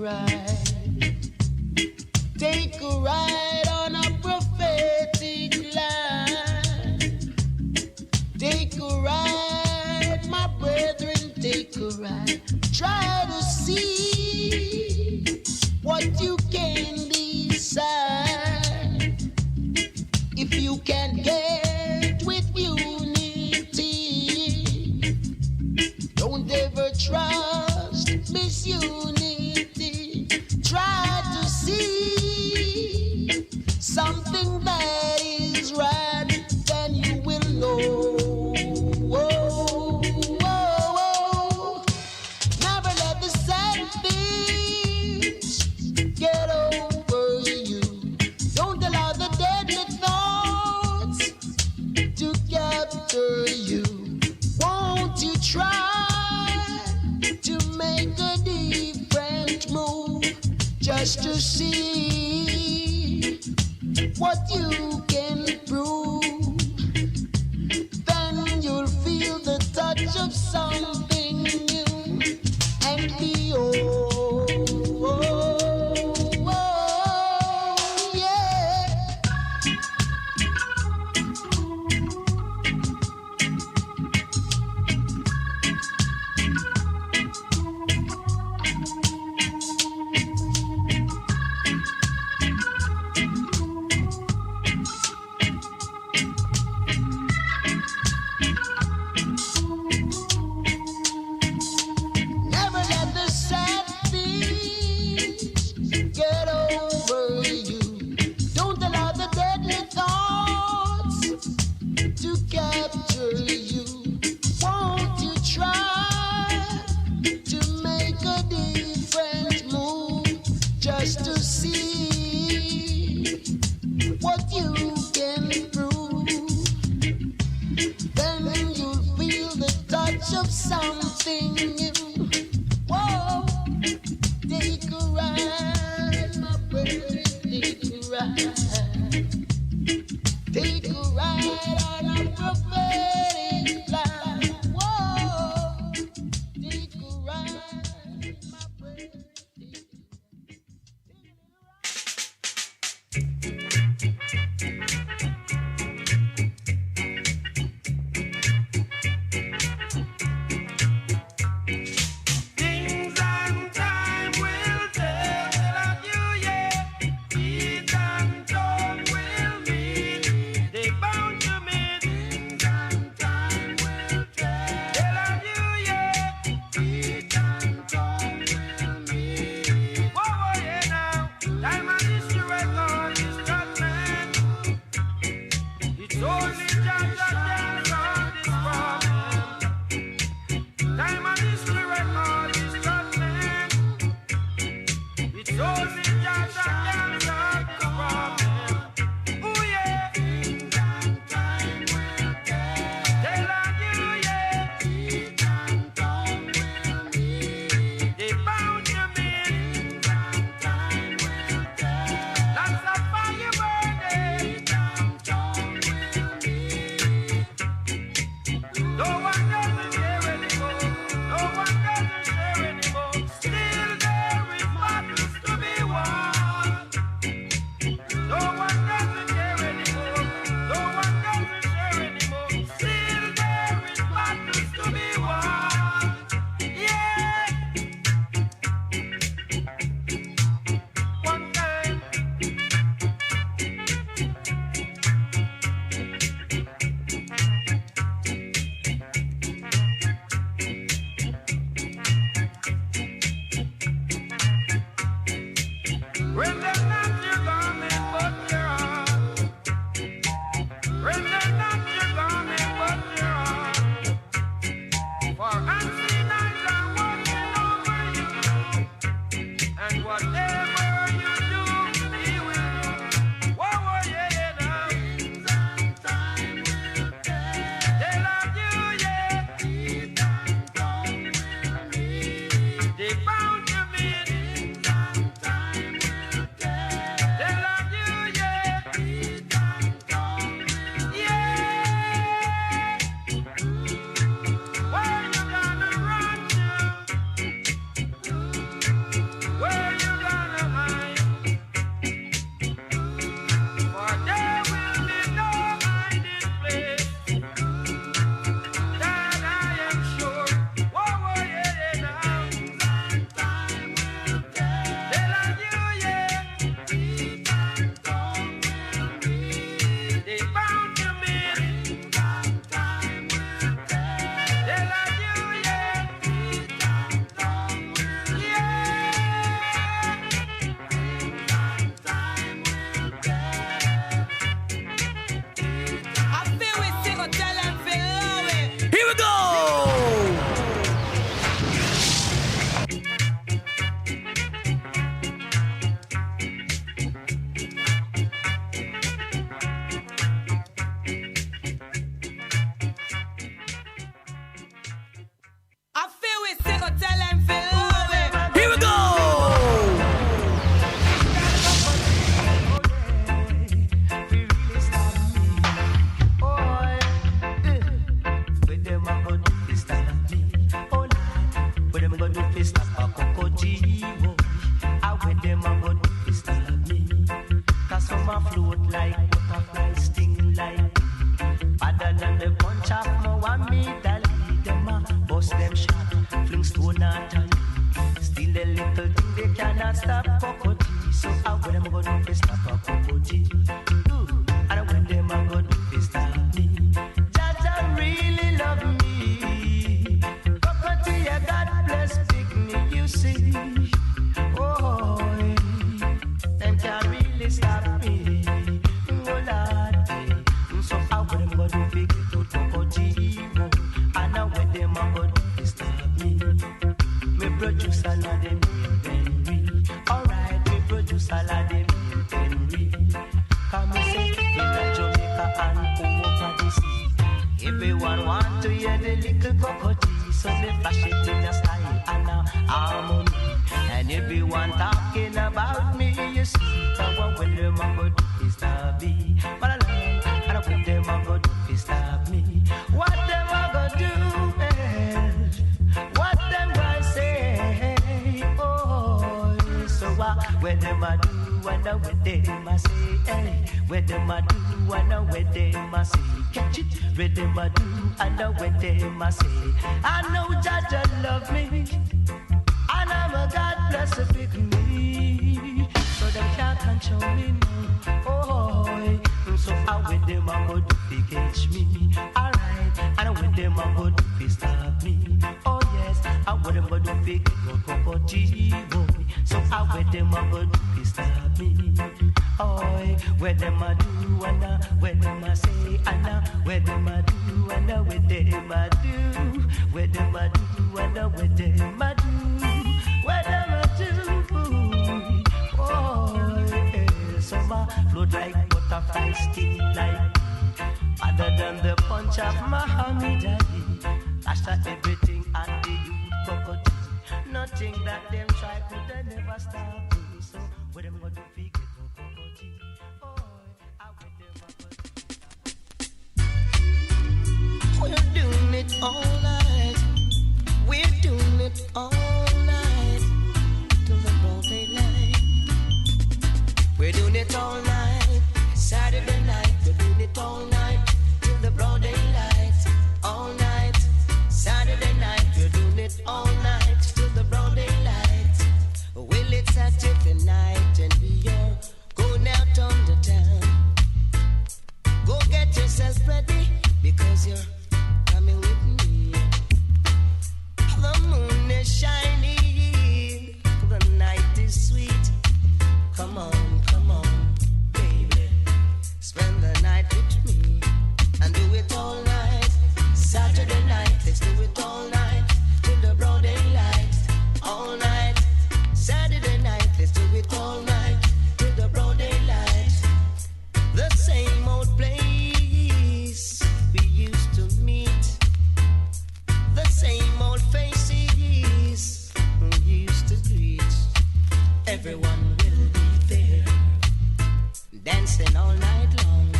ride. Take a ride on a prophetic line. Take a ride, my brethren, take a ride. Try to see what you can decide. If you can get with unity, don't ever trust misunity. Try to see something that is right, then you will know. Whoa, whoa, whoa. Never let the sad things get over you. Don't allow the deadly thoughts to capture you. Won't you try to make a different move just to see what you can prove? Then you'll feel the touch of something new and be oh, yeah. Never let the sad things get over you. Don't allow the deadly thoughts to capture you. Won't you try to make a different move just to see what you can prove? Then you'll feel the touch of something new. Whoa, take a ride, my baby, take a ride. Take a ride on a prophetic line. Whoa, take a ride, my baby. can't stop cocotti. So how when them go do fi stop a cocotti? And when them a go do fi stop me? Jaja really love me. Cocotti, yeah, God bless pick me, you see. Oh, them can't really stop me. Oh Lord, so how when them go do fi get out cocotti? And now when them a go do fi stop me? Me produce all of them Henry. Alright, me produce all of them Henry. Come me say in a Jamaica and over the sea. Everyone want to hear the little cocotti, so me flash it in a style and a harmony. And everyone talking about me, you see. But when them a go do is stop me. But I love, and when them a go do is stop me. What them a go do? What them gonna say? Oh, so when them a do, and when them a say, hey, when them a do, and when them a say, catch it. When them a do, and when them a say, I know Jaja love me, and I'm a God bless pick me, so them can't control me no. Oh, so how when them a go do they catch me? Alright, and when them a go do they stop me? Oh yes, I when them a do they get no cocotti boy. So how when them a go do they stop me? Oh, when them a do and when them a say and when them a do and when them a do, when them a do and when them a do, when them a do. Oh, yeah. So my float like butterfly, sting like other than the punch of Muhammad Ali. After everything and the youth cocotti, nothing that them try could never stop me. So what them gonna do figure no cocotti? Oh, I with them we're doing it all night. We're doing it all night till the broad daylight. We're doing it all night. Saturday night, we're doing it all night till the broad daylight. All night. Saturday night, we're doing it all night till the broad daylight. Well, it's Saturday night and we are going out on the town. Go get yourself ready because you're coming with me. The moon is shining, the night is sweet. Come on, baby, spend the night with me and do it all night. Saturday night, let's do it all night till the broad daylight. All night. Saturday night, let's do it all night till the broad daylight. The same old place we used to meet, the same old faces we used to greet. Everyone will be there, dancing all night long.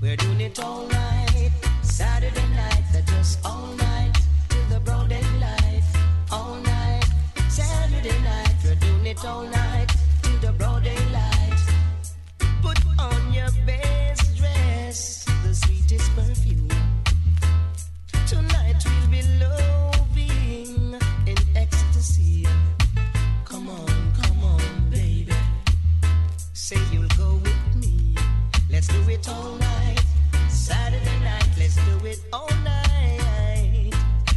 We're doing it all night. Saturday night, just all night till the broad daylight. All night. Saturday night, we're doing it all night till the broad daylight. Put on your best dress, the sweetest perfume. Tonight we'll be loving in ecstasy. Come on, baby. Say you'll go with me. Let's do it all night. Saturday night, let's do it all night.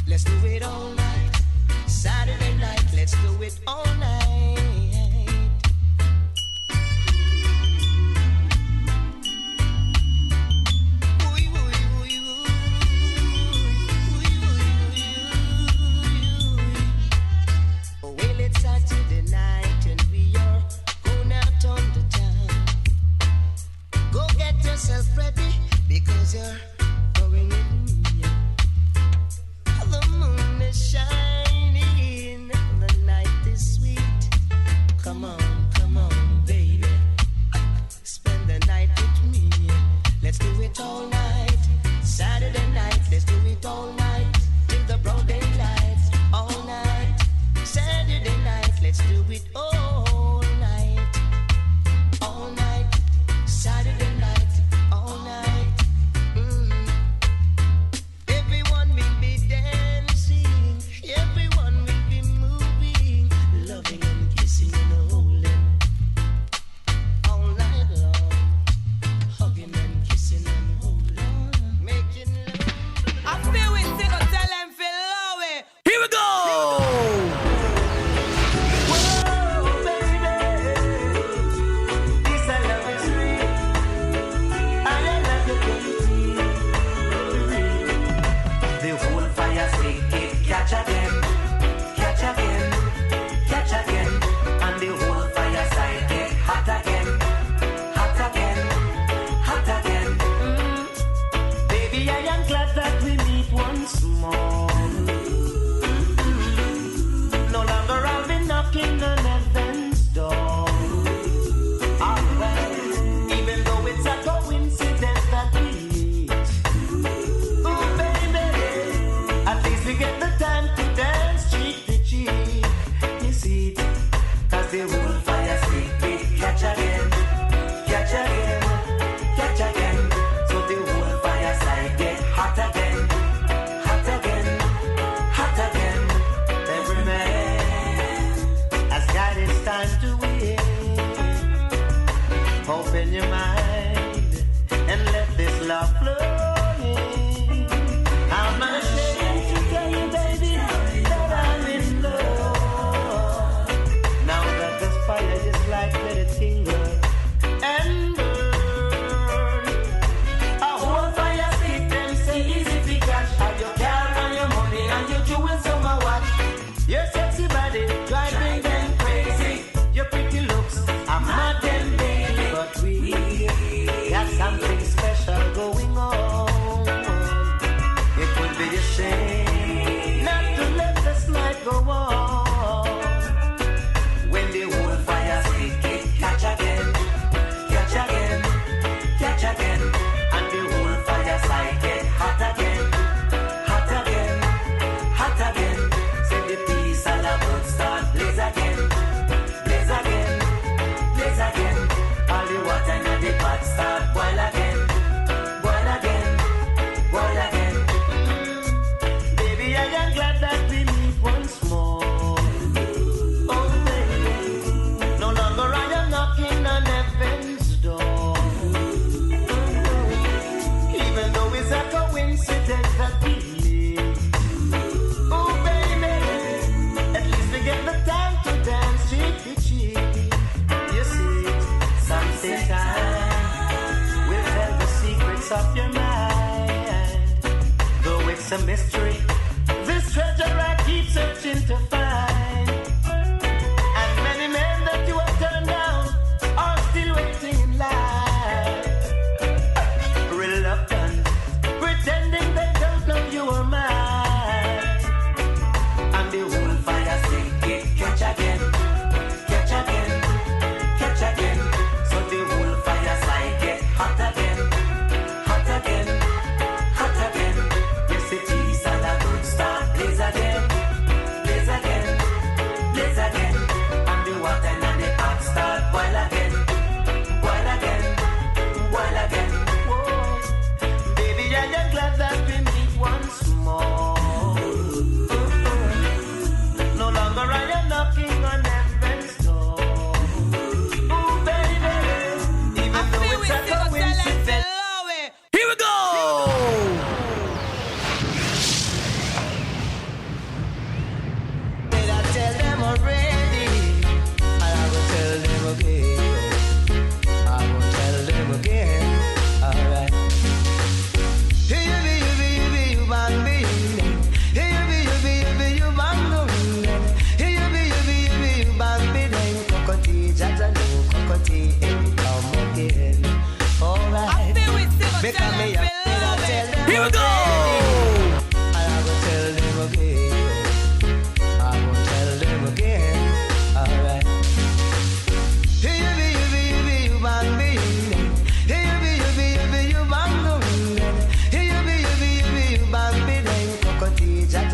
Let's do it all night. Saturday night, let's do it all night. Well, it's Saturday night and we are going out on the town. Go get yourself ready because you're going with me. The moon is shining, the night is sweet.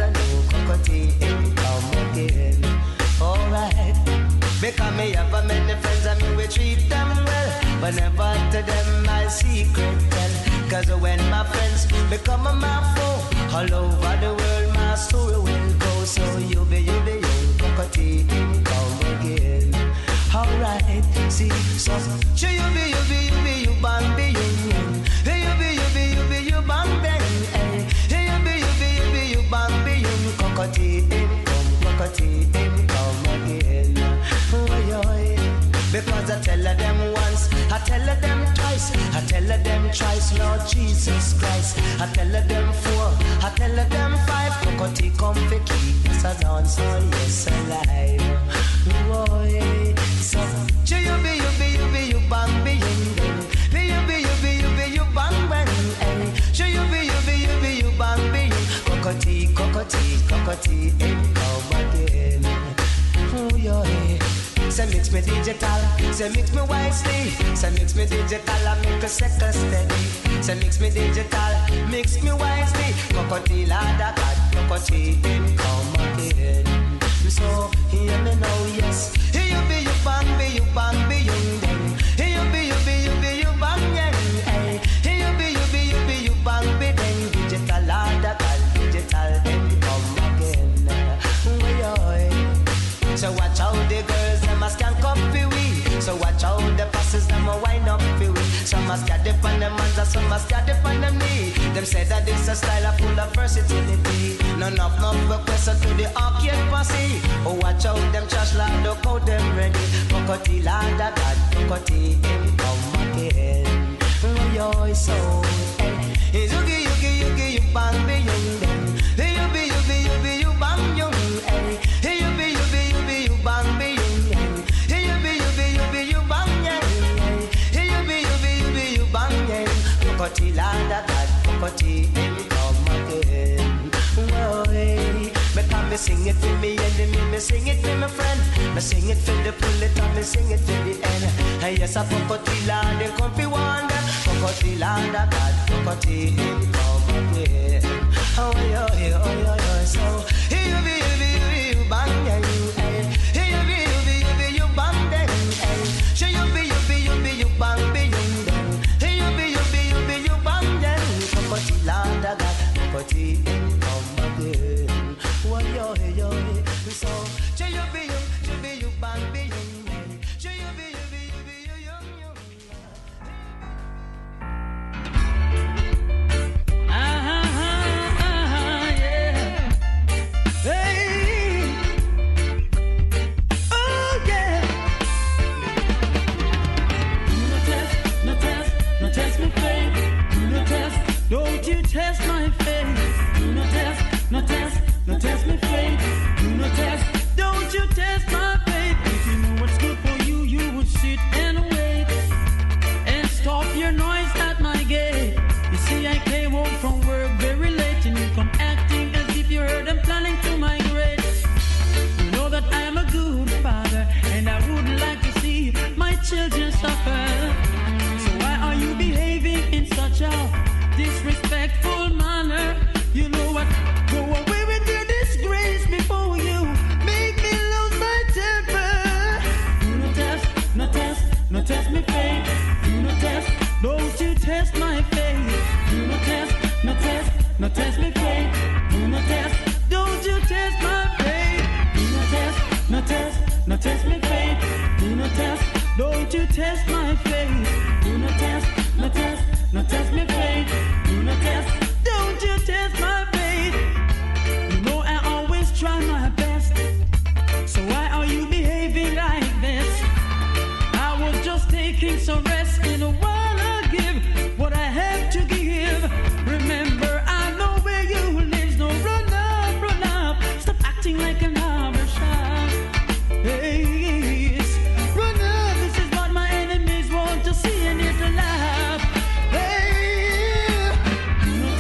I know Cockatoo him come again. Alright, because me have a many friends and me we treat them well, but never to them my secret tell. Cause when my friends become my foe, all over the world my story will go. So you be Cockatoo him come again. Alright, see, so you be you bang be you bang bang, you be you bang be you Cockatoo him come again. Because I tell them once, I tell them twice, I tell them thrice, Lord Jesus Christ. I tell them four, I tell them five, Cockatoo come for keep us a dance, so yes alive. Boy, so you be you bang be you bang bang, you be you bang be you Cockatoo him come again. Oh yeah. Say mix me digital, say mix me wisely. Say mix me digital, I make a second steady. Say mix me digital, mix me wisely. Cockatoo lad, I got Cockatoo him come again. So hear me now, yes. Here you be you bang be you young then. Here you be you bang young. Here you be you bang be then. Digital lad, I got digital him come again. So watch out the girls, them a skank up for we. So watch out the passes, them a wind up for we. Some a scat dip on them hands, and some a scat dip on them knee. Them say that this a style a full of versatility. None of requests to the arcade posse. Oh watch out them trash land, look how them ready. Cockatoo land a god, Cockatoo him come again. Oh yo so, hey, yugi you bang be young then. Hey you be you bang young, hey. Hey you be you bang be young, hey you be you bang young, hey you be you bang young. Cockatoo land a god, Cockatoo him come again. Oh hey, because me sing it for me enemy, me sing it for my friend, me sing it for the bullet and me sing it for the end. And yes a Cockatoo land him come fi wander, Cockatoo land a god, Cockatoo him come again. Oh yeah, so hey you be you bang young. You bang be young then. Hey you be you bang then. Cockatoo land I got Cockatoo him come again. Well yo. So you be you bang be young then. You be you young. Yeah. Hey. Oh yeah. Test me faith, do not test, don't you test my faith. Do not test me faith, do not test, don't you test my faith. If you know what's good for you, you would sit and wait and stop your noise at my gate. You see I came home from work very late and you come acting as if you heard them planning to migrate. You know that I am a good father and I wouldn't like to see my children suffer. You behaving in such a disrespectful manner. You know what? Go away with your disgrace before you make me lose my temper. Do not test me faith. Do not test, don't you test my faith. Do not test me faith. Do not test, don't you test my faith. Do not test me faith. Do not test, don't you test my faith. Do not test me faith. Do not test, don't you test my faith. You know I always try my best. So why are you behaving like this? I was just taking some rest in a while I give what I have to give. Remember I know where you live. No run up. Stop acting like an barbershop. Hey, run up. This is what my enemies want to see and hear to laugh. Hey, do not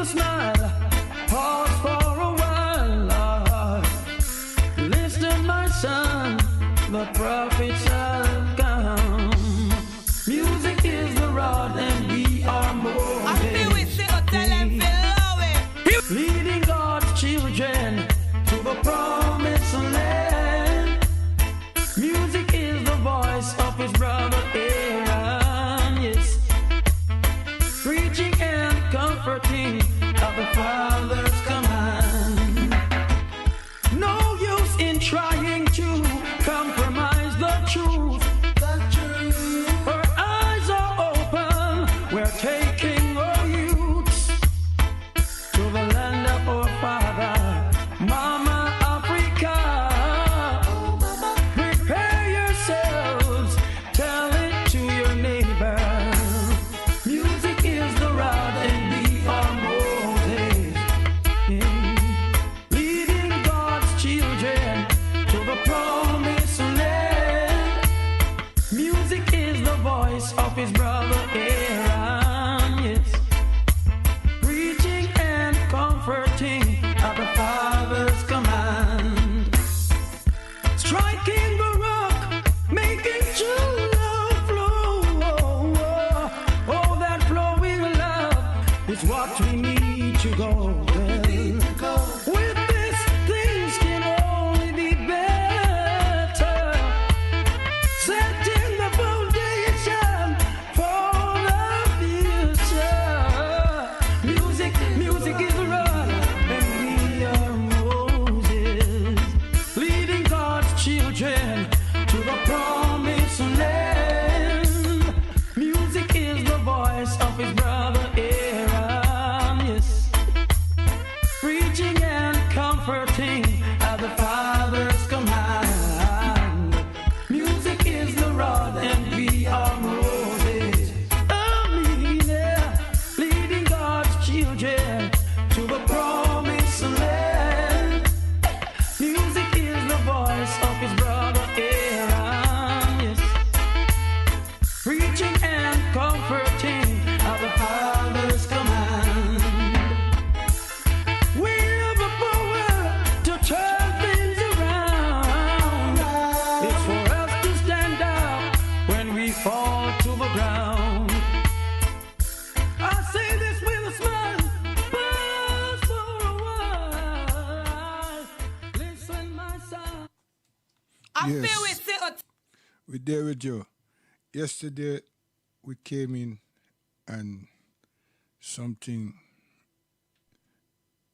a smile. Pause for a while. Listen, my son, the prophets have come. Music is the rod and we are moving. I feel we sing a tell them below it. Leading God's children to the promised land. Music is the voice of his brother Aaron, yes. Preaching and comforting of the Father's command. No use in trying to compromise the truth. Our eyes are open, we're taking our youths to the land of our father, Mama Africa. Prepare yourselves, tell it to your neighbor. Music is the rod and we are Moses. Leading God's children to the promised land. Music is the voice of his brother Aaron, yes. Preaching and comforting at the Father's command. Striking the rock, making true love flow. Oh, that flowing love is what we need to go. With this, things can only be better. Setting the foundation for the future. Music is the rod, and we are Moses. Leading God's children to the promised land. Music is the voice of his brother Aaron, yes. Preaching and comforting at the Father's command. Music is the rod and we are Moses. Amen. Leading God's children to the promised land. Music is the voice of his brother Aaron, yes. Preaching and comforting at the Father's command. We have the power to turn things around. It's for us to stand up when we fall to the ground. I say this with a smile, pause for a while. Listen, my son. I Yes. feel we sing a We're there with you. Yesterday, we came in and something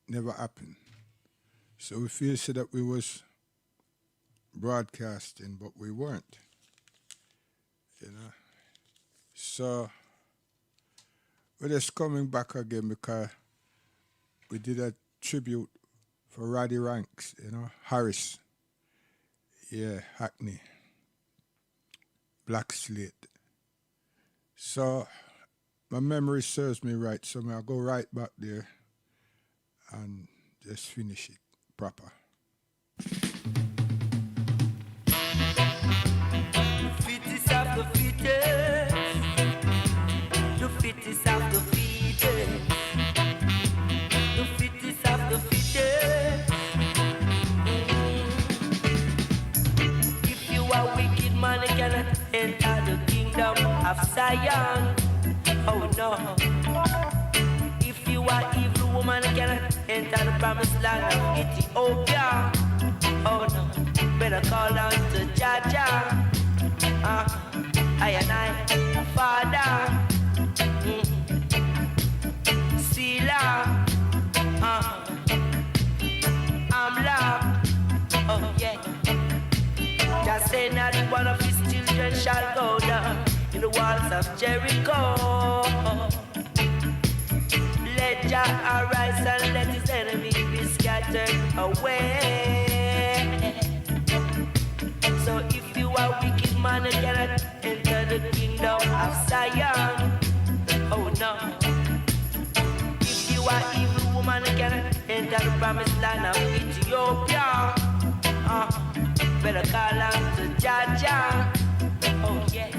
never happened. So we feel so that we was broadcasting, but we weren't. You know. So we're just coming back again because we did a tribute for Roddy Ranks, you know, Harris. Yeah, Hackney. Black Slate. So my memory serves me right, so I'll go right back there and just finish it proper. Fittest of the fittest. The fittest of the fittest. The fittest of the fittest. If you are wicked man, you cannot enter the kingdom of Zion. Oh no. If you are evil woman, you cannot enter the promised land of Ethiopia. Oh no. Better call out to Jaja. I and I, Father, Sila, Amla, oh yeah. Just say not one of his children shall go down in the walls of Jericho. Let Jah arise and let his enemies be scattered away. So if you are wicked man, you cannot enter the kingdom of Zion. Oh no. If you are evil woman, you cannot enter the promised land of Ethiopia. Better call out to Jaja. Oh yeah.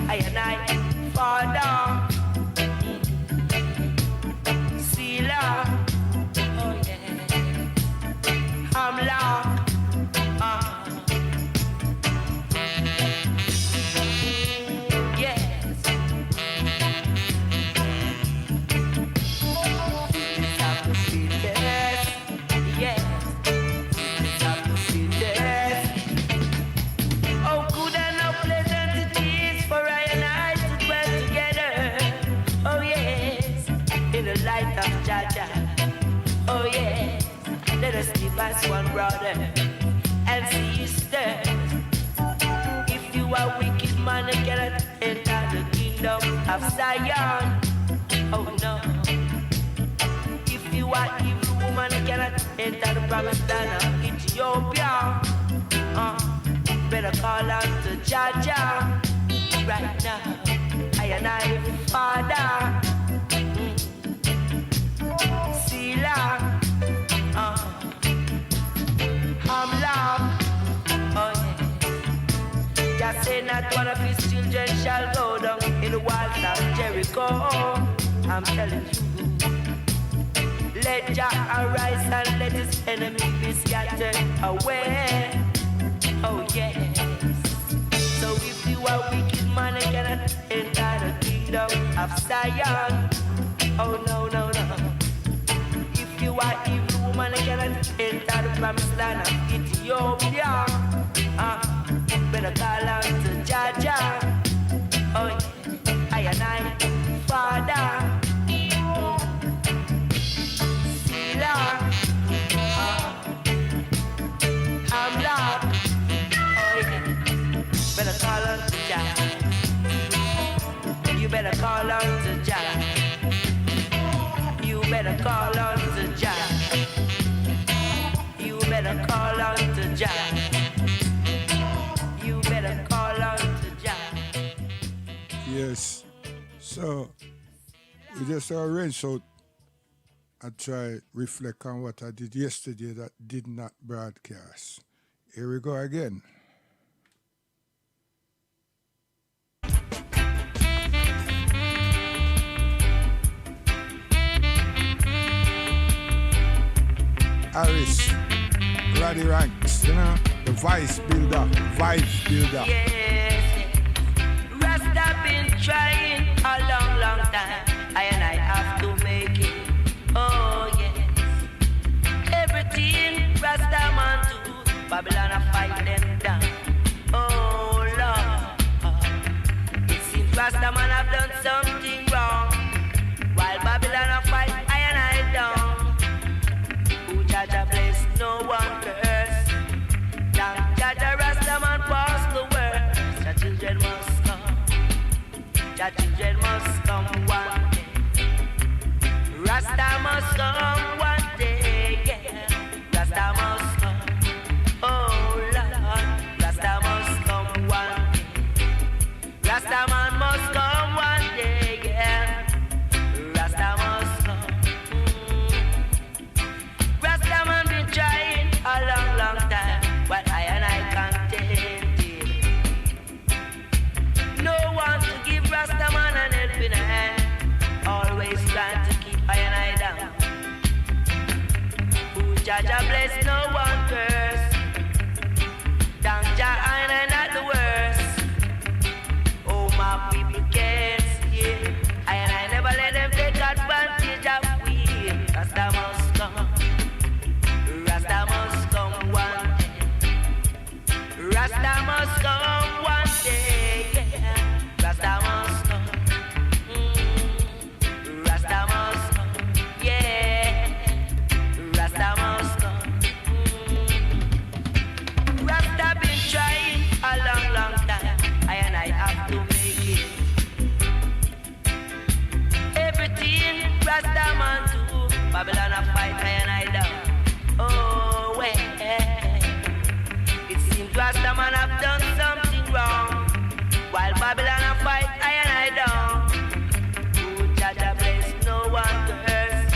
I and I, Father, Sila, us live as one brother and sister. If you are wicked man, you cannot enter the kingdom of Zion. Oh no. If you are evil woman, you cannot enter the promised land of Ethiopia. Better call out to Jaja right now. I and I, Father, Sila, Hamla, oh yeah. Just say not one of his children shall go down in the walls of Jericho. I'm telling you, let Jah arise and let his enemy be scattered away. Oh yes. So if you are wicked man, you cannot enter the kingdom of Zion. Oh no, no, no. If you are evil woman, you cannot enter the promised land of Ethiopia. Better call out to Jaja. Oh yeah. I and I, Father, Sila, I'm love. Better call on to Jah. You better call on to Jah. You better call on to Jah. You better call on to Jah. You better call on to Jah. Yes. So we just arrange out and try reflect on what I did yesterday that did not broadcast. Here we go again. Harris, Roddy Ranks, you know, the vice builder, vibe builder. Yes, Rasta been trying a long, long time. I and I have to make it. Oh yes, everything Rasta man do, Babylon a fight them down. Oh Lord, it seems Rasta man have done something wrong, while Babylon a fight I and I down. Jaja bless, no one curse. Thank Jaja Rasta man pass the word. Your children must come. Your children must come one day. Rasta must come one day. Yeah. Rasta must come. Oh Lord, Rasta must come one day. Rasta man must come one day. Yeah. Rasta must come. Rasta man been trying a long, long time, but I and I can't take it. No one to give Rasta man an helping hand, always trying to keep I and I down. Who Jaja bless, no one curse. Thank Jah and I not the worst. Oh my people can't see it. I and I never let them take advantage of we. Rasta must come. Rasta must come one day. Rasta must come one day. Yeah. Rasta must come. Rasta must come. Yeah. Rasta must come. Rasta been trying a long, long time. I and I have to make it. Everything Rasta man do, Babylon a fight I and I down. Oh, well, it seems Rasta man have done something wrong, while Babylon a fight I and I down. Oh, Jaja bless, no one curse.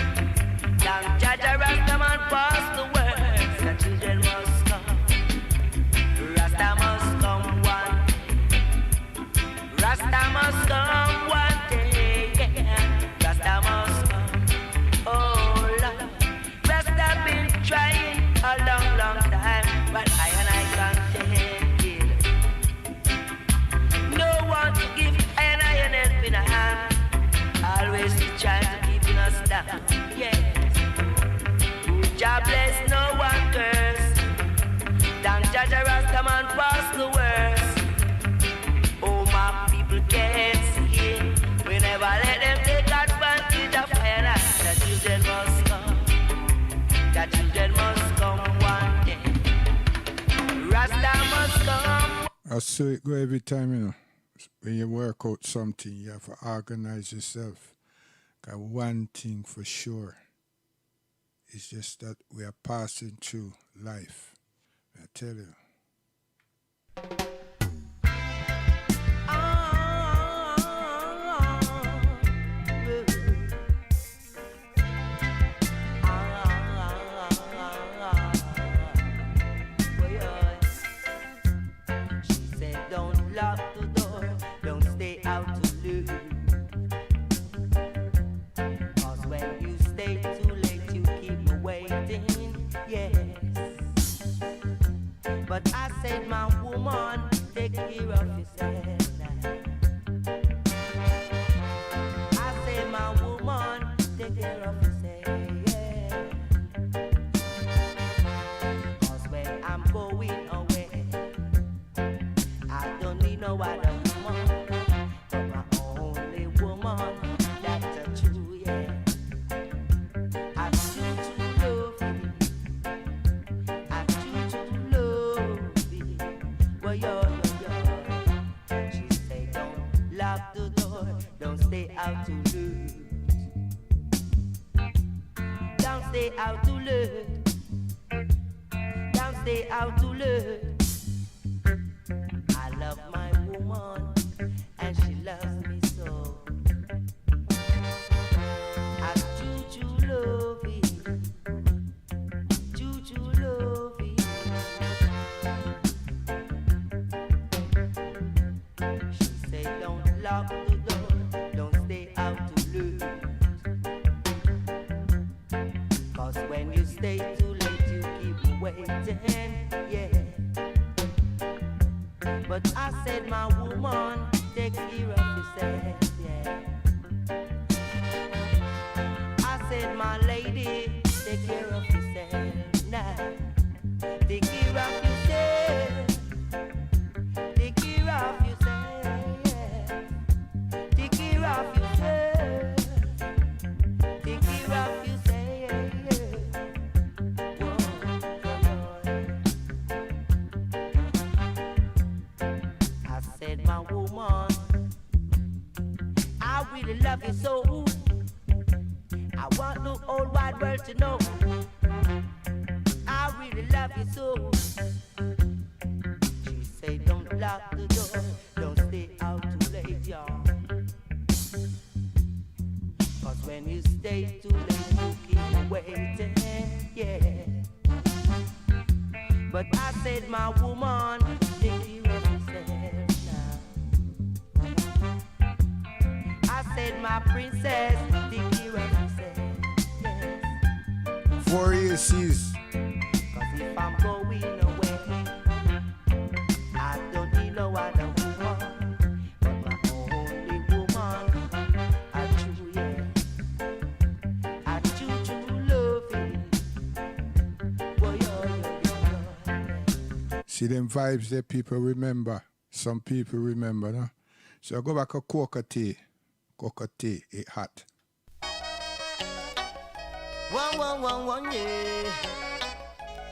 Thank Jaja Rasta man pass the words. The children must come. Rasta must come one day. Rasta must come one day. Yeah. Rasta must come. Oh, Lord. Rasta been trying a long, long time, but I and I can't take it. No one to give I and I an helping hand, always trying to keep us down. Yes. Jah bless, no one curse. Thank Jaja Rasta man pass the worst. Oh my people can't see it. We never let them take advantage of I and I. The children must come. The children must come. I see it go every time, you know. When you work out something, you have to organize yourself. 'Cause one thing for sure is just that we are passing through life. I tell you. She said, don't lock the door, don't stay out to lose. 'Cause when you stay too late, you keep me waiting, yes. But I said, my woman, take care of yourself now. I said, my woman, take care of yourself, yeah. 'Cause when I'm going away, I don't need no other woman, but my only woman, that's a true, yeah. I choose to love you, I choose to love you, well, yo. She say, don't lock the door, don't stay out too late. Don't stay out too late, don't stay out too late. I love my woman, and she loves me so. I choo-choo love it, choo-choo love it. She say, don't lock the door, don't stay out too late. 'Cause when you stay too late, you keep me waiting, yeah. But I said, my woman, take care of yourself, yeah. I said, my lady, take care of yourself now. Take care of yourself. Take care of yourself, yeah. Take care of yourself. Take care of yourself, yeah. Whoa, I said, my woman, I really love you so. I want the whole wide world to know I really love you so. She say, don't lock the door, don't stay out too late, y'all. 'Cause when you stay too late, you keep me waiting, yeah. But I said, my woman, take care of yourself now. I said, my princess, take care of yourself, yes. 4 ACs. 'Cause if I'm going away, I don't need no other woman, but my only woman. I true, yeah. I true love it. Boy, yo. See them vibes that people remember. Some people remember, no? So I go back a coca tea. Coca tea, it hot. One, yeah.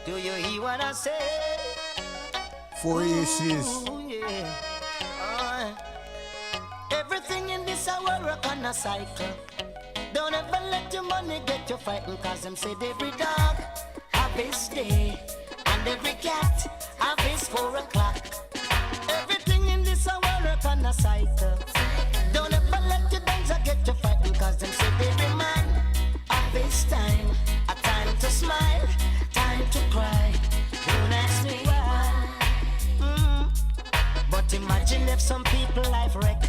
Do you hear what I say? 4 ACs. Ooh, yeah. Everything in this hour work on a cycle. Don't ever let your money get you frightened, 'cause them said every dog have his day, and every cat have his 4 o'clock. Everything in this hour work on a cycle. Don't ever let your danger get you frightened, 'cause them said every man have his time. A time to smile, time to cry. Don't ask me why. But imagine if some people life wreck,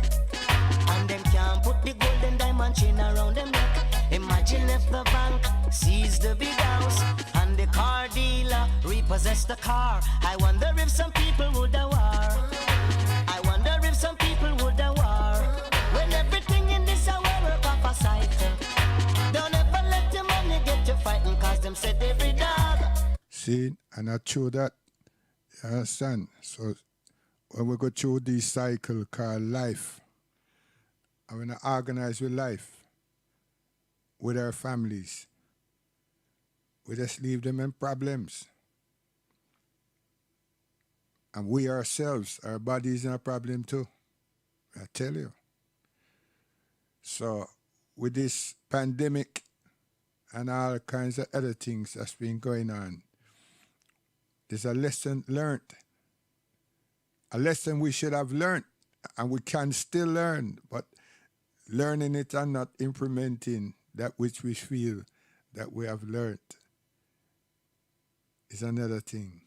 and them can't put the golden diamond chain around them neck. Imagine if the bank sees the big house, and the car dealer repossess the car. I wonder if some people would have war. I wonder if some people would have war. When everything in this hour work off a cycle. Don't ever let your money get you fighting, 'cause them said every dog. See, and I show that. You understand? So when we go through this cycle called life, and when I organize with life, with our families, we just leave them in problems. And we ourselves, our bodies are a problem too. I tell you. So with this pandemic and all kinds of other things that's been going on, there's a lesson learned. A lesson we should have learned, and we can still learn, but learning it and not implementing that which we feel that we have learned is another thing.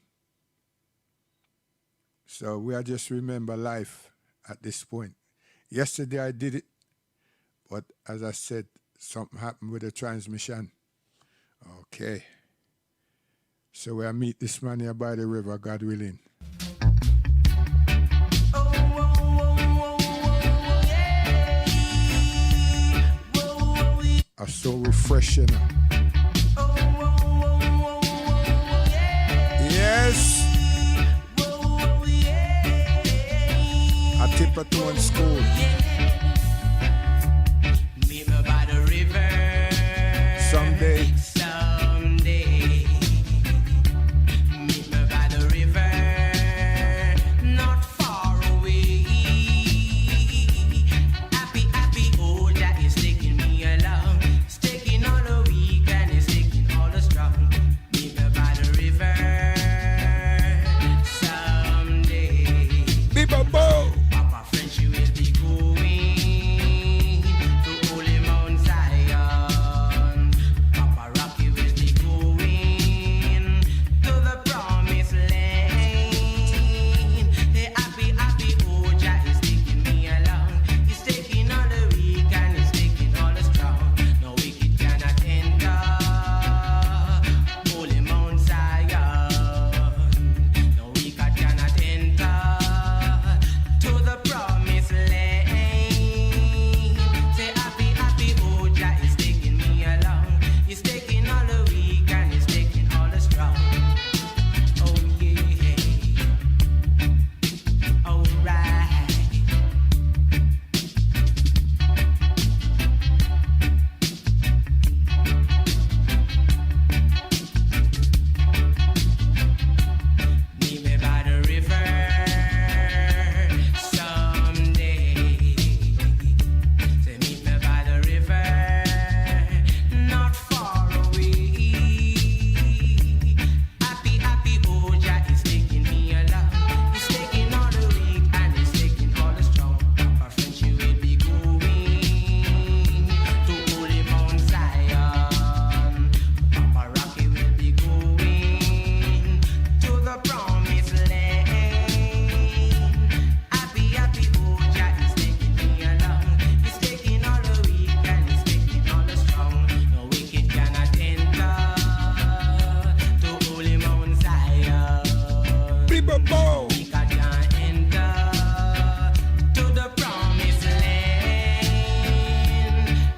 So we are just remember life at this point. Yesterday I did it, but as I said, something happened with the transmission. Okay. So we'll meet this man here by the river, God willing. Are so refreshing. Yes. I tip at one school. Meet me by the river. Someday. Meet me by the river. Not far away. Happy, happy, oh, that is taking me along. It's taking all the weak and it's taking all the strong. Meet me by the river. Someday. Bee-bo-bo. Papa French, you will be going to Holy Mount Zion. Papa Rocky will be going to the promised land. The happy, happy Oja is taking me along. He's taking all the weak and he's taking all the strong. No wicked cannot enter Holy Mount Zion. No wicked cannot enter to the promised land. Say happy, happy Oja is taking me along. He's taking all the weak and he's taking all the strong. Oh yeah, alright. Meet me by the river someday. Say meet me by the river, not far away. Happy, happy Oja is taking me along. He's taking all the weak and he's taking all the strong. Papa French, you will be going to Holy Mount Zion. Papa Rocky will be going to the promised land. Happy, happy Oja is taking me along. He's taking all the weak and he's taking all the strong. No wicked cannot enter to Holy Mount Zion. Bee-bo-bo. We can enter to the promised land.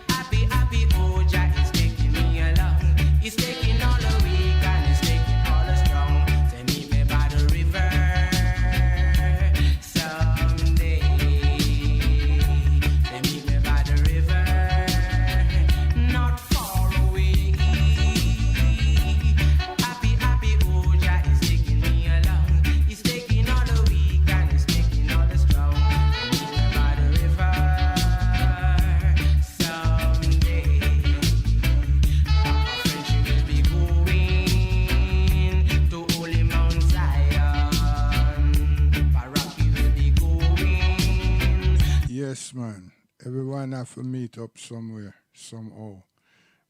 Happy, happy Oja is taking me along. He's taking all the weak and he's taking all the strong. Say meet me by the river someday. Say meet me by the river, not far away. Happy, happy Oja is taking me along. He's taking all the weak and he's taking all the strong. Meet me by the river someday. Papa French, you will be going to Holy Mount Zion. Papa Rocky will be going. Yes, man. Everyone have to meet up somewhere, somehow.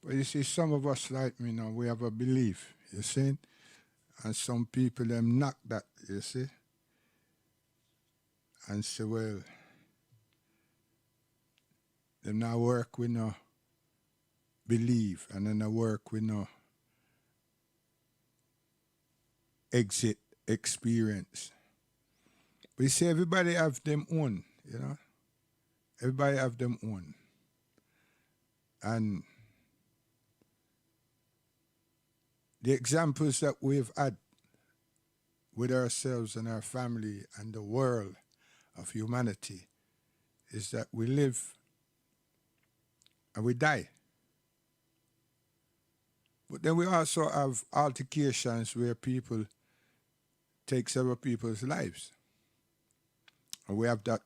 But you see, some of us like me now, we have a belief, you see? And some people, them knock that, you see? And say, well, them not work with no believe, and then not work with no exit experience. But you see, everybody have them own, you know? Everybody have them own. And the examples that we've had with ourselves and our family and the world of humanity is that we live and we die. But then we also have altercations where people takes over people's lives. And we have that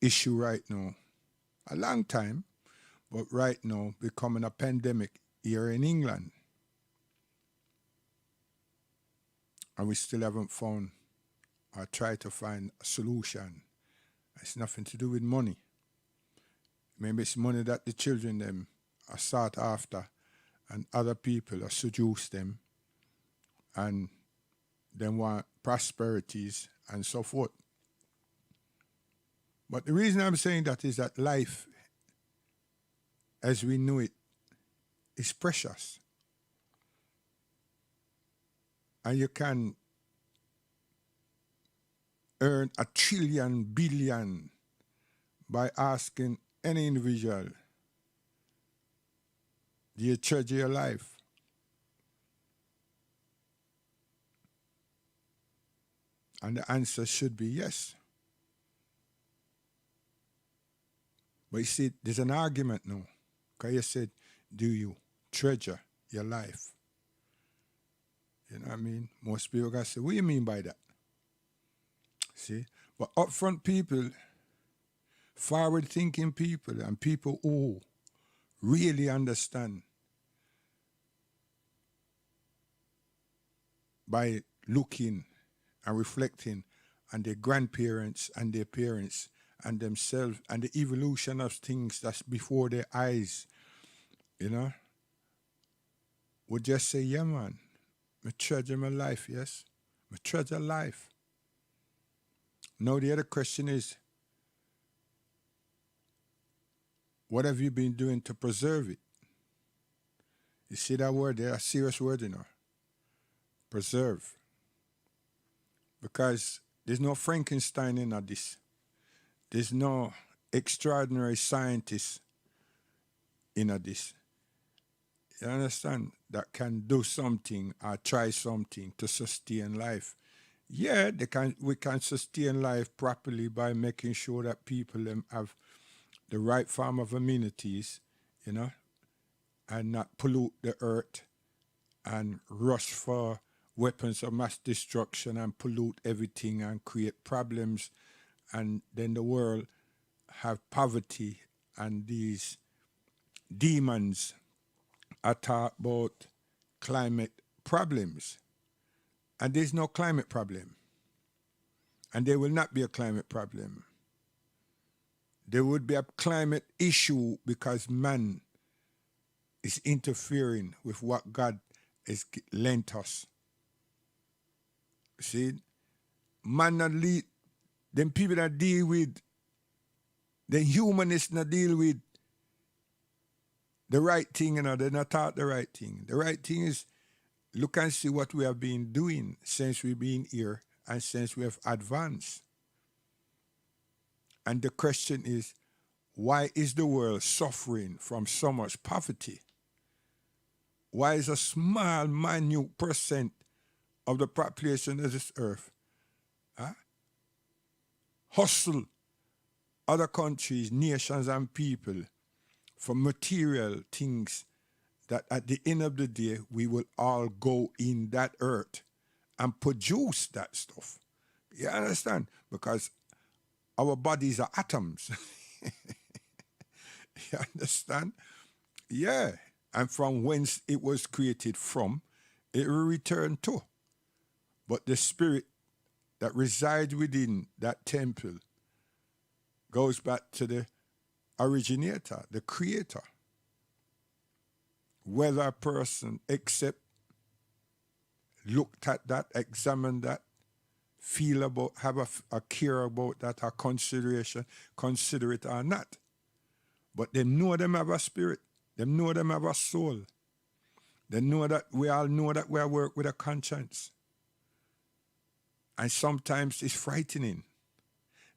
issue right now. A long time, but right now becoming a pandemic here in England. And we still haven't found or tried to find a solution. It's nothing to do with money. Maybe it's money that the children them are sought after and other people are seduce them and then want prosperities and so forth. But the reason I'm saying that is that life, as we know it, is precious. And you can earn 1 trillion billion by asking any individual, do you treasure your life? And the answer should be yes. But you see, there's an argument now. Because you said, do you treasure your life? You know what I mean? Most people are going to say, what do you mean by that? See? But upfront people, forward-thinking people, and people who really understand by looking and reflecting on their grandparents and their parents and themselves and the evolution of things that's before their eyes, you know, would just say, yeah, man, I treasure my life, yes? I treasure life. Now the other question is, what have you been doing to preserve it? You see that word there, a serious word, you know, preserve. Because there's no Frankenstein in this. There's no extraordinary scientist in this. You understand? That can do something or try something to sustain life. Yeah, we can sustain life properly by making sure that people have the right form of amenities, you know, and not pollute the earth and rush for weapons of mass destruction and pollute everything and create problems, and then the world have poverty and these demons are talk about climate problems. And there's no climate problem. And there will not be a climate problem. There would be a climate issue because man is interfering with what God has lent us. See, man not lead, them people that deal with, the humanists not deal with the right thing, you know, they're not taught the right thing. The right thing is look and see what we have been doing since we've been here and since we have advanced. And the question is, why is the world suffering from so much poverty? Why is a small, minute percent of the population of this earth hustle other countries, nations, and people for material things that at the end of the day, we will all go in that earth and produce that stuff. You understand? Because our bodies are atoms. You understand? Yeah. And from whence it was created from, it will return to. But the spirit that resides within that temple goes back to the originator, the creator. Whether a person looked at that, examined that, feel about, have a care about that, a consideration, consider it or not. But they know them have a spirit. They know them have a soul. They know that we all know that we work with a conscience. And sometimes it's frightening.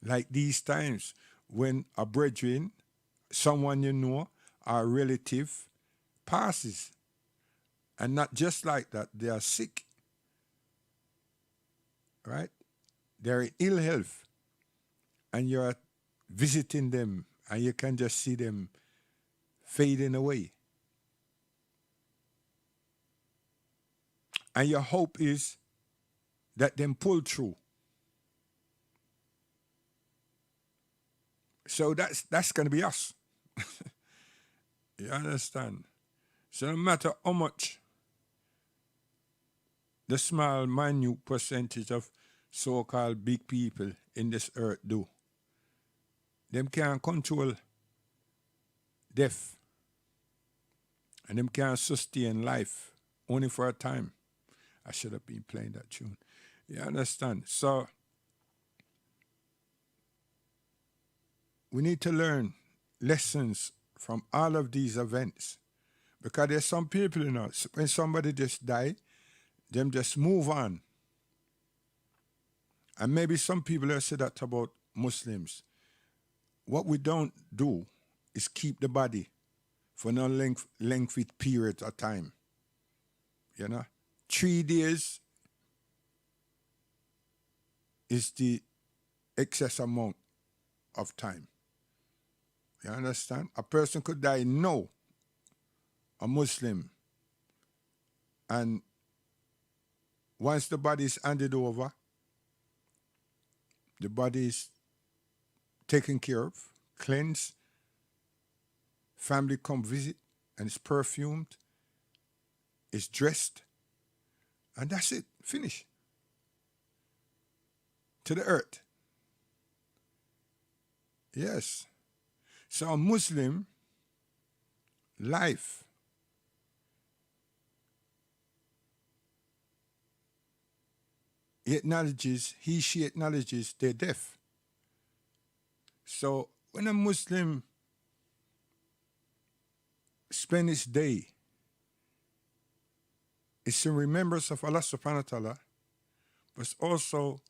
Like these times when a brethren, someone you know, a relative, passes. And not just like that, they are sick. Right? They're in ill health. And you're visiting them and you can just see them fading away. And your hope is that them pull through. So that's going to be us. You understand? So no matter how much the small, minute percentage of so-called big people in this earth do, them can't control death. And them can't sustain life only for a time. I should have been playing that tune. You understand? So we need to learn lessons from all of these events. Because there's some people, you know, when somebody just die, them just move on. And maybe some people have said that about Muslims. What we don't do is keep the body for no lengthy period of time. You know? 3 days is the excess amount of time. You understand? A person could die now, a Muslim, and once the body is handed over, the body is taken care of, cleansed, family come visit, and it's perfumed, it's dressed, and that's it, finish. To the earth. Yes. So a Muslim life she acknowledges their death. So when a Muslim spends his day, it's in remembrance of Allah subhanahu wa ta'ala, but it's also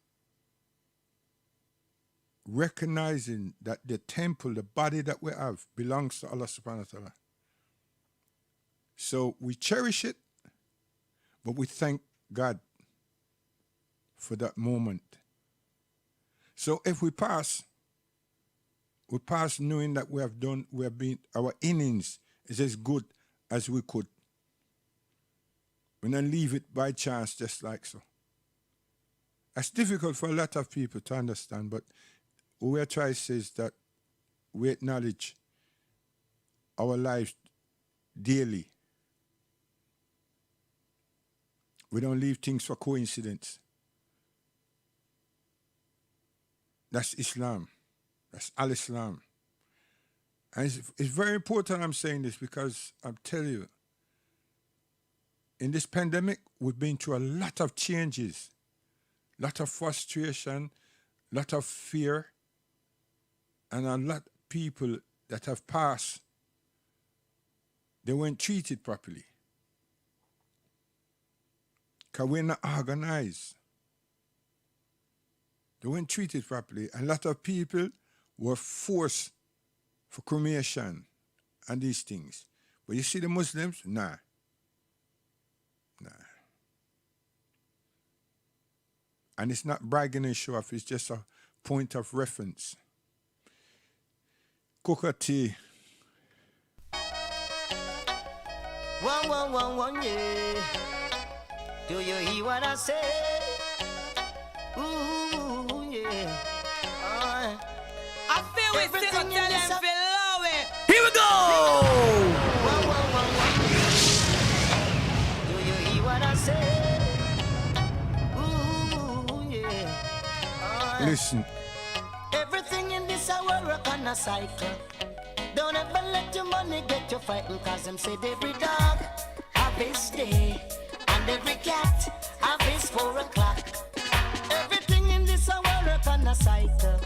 recognizing that the temple, the body that we have, belongs to Allah subhanahu wa ta'ala. So we cherish it, but we thank God for that moment. So if we pass knowing that we have been, our innings is as good as we could. We don't leave it by chance just like so. It's difficult for a lot of people to understand, but what we are trying to say is that we acknowledge our lives daily. We don't leave things for coincidence. That's Islam. That's Al-Islam. And it's very important I'm saying this because I'm telling you, in this pandemic, we've been through a lot of changes, a lot of frustration, a lot of fear, and a lot of people that have passed, they weren't treated properly. Because we're not organized. They weren't treated properly. And a lot of people were forced for cremation and these things. But you see the Muslims? Nah. And it's not bragging and show off, it's just a point of reference. Coca T. One, yeah. Do you hear what I say? Ooh, yeah. I feel we still tell them below it. Here we go! Do you hear what I say? Ooh, yeah. Listen. Everything in this hour work on a cycle. Don't ever let your money get you frightened, cause them said every dog have his day and every cat have his 4 o'clock. Everything in this hour work on a cycle.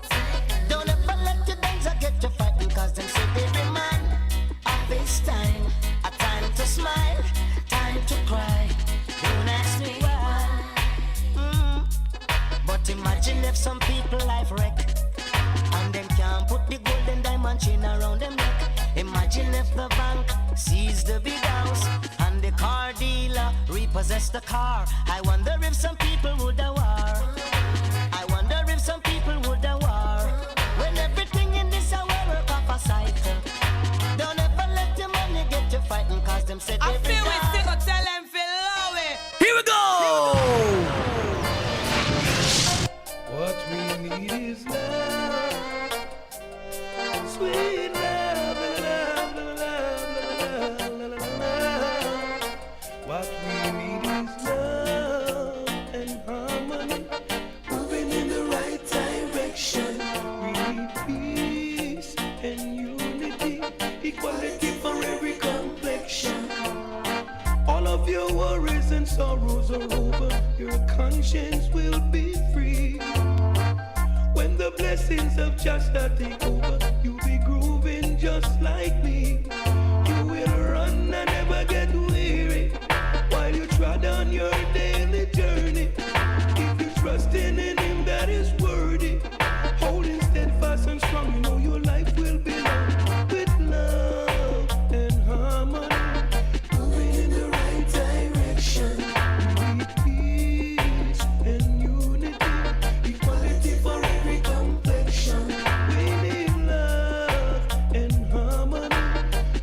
Don't ever let your danger get you frightened, cause them said every man have his time. A time to smile, time to cry. Don't ask me why. But imagine if some people life wreck and them can't put the golden diamond chain around them neck. Imagine if the bank sees the big house and the car dealer repossess the car. I wonder if some people would have war. I wonder if some people would have war. When everything in this hour work off a cycle. Don't ever let your money get you fighting, cause them said I every feel we dog. still tell them below it. Here we go! and sorrows are over, your conscience will be free. When the blessings of just take over, you'll be grooving just like me. You will run and never get weary while you trod on your daily journey. If you're trusting in him that is worthy, holding steadfast and strong, you know your life will be long with love and harmony. Moving in the right direction, with peace and unity, equality for every complexion. We need love and harmony.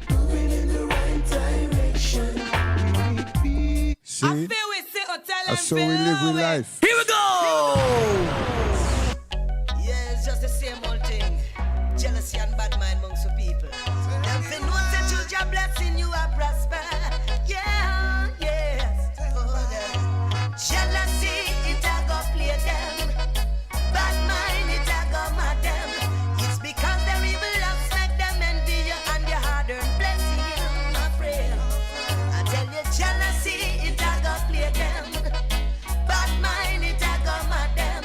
Moving in the right direction, we need peace. See? That's so we live with life. Here we go! Yeah, it's just the same old thing. Jealousy and bad mind amongst the people. Them fin know that you just blessing you are prosper. Yeah, yes. Oh, them. Jealousy, it a go play them. Bad mind, it a go mad them. It's because their evil love make them envy you and your hard-earned blessing, my friend. I tell you, jealousy, it a go play them. Bad mind, it a go mad them.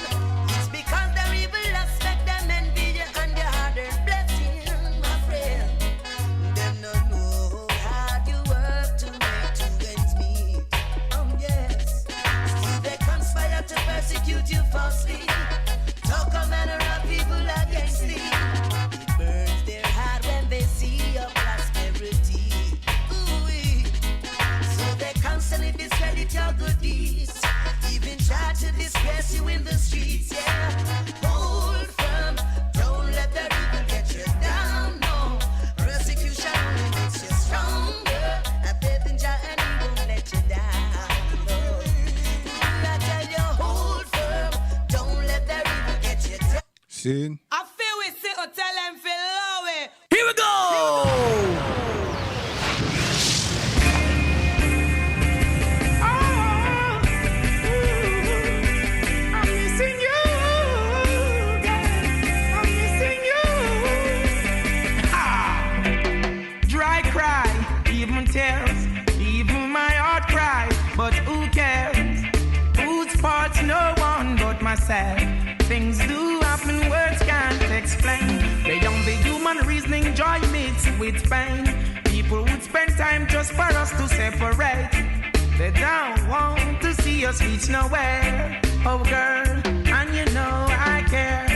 It's because their evil lust make them envy you and your hard-earned blessing, my friend. Them don't know how you work to make two ends meet. Yes. Still they conspire to persecute you falsely. Talk a manner of people against thee. It burns their heart when they see your prosperity. Ooh-wee. So they constantly discredit your good deeds. Even try to disgrace you in the streets, yeah. Hold firm, don't let the evil get you down, no. Persecution only makes you stronger. A faith in Jah and he won't let you down, no. I tell you, hold firm, don't let the evil get you down. See? I feel we sit or tell them feel low it. Here we go! I'm missing you, girl. I'm missing you. Dry cry, even tears, even my heart cry. But who cares? Whose fault's no one but myself. Things do happen, words can't explain. Beyond the human reasoning, joy mixed with pain. People would spend time just for us to separate. They don't want to see us reach nowhere. Oh girl, and you know I care.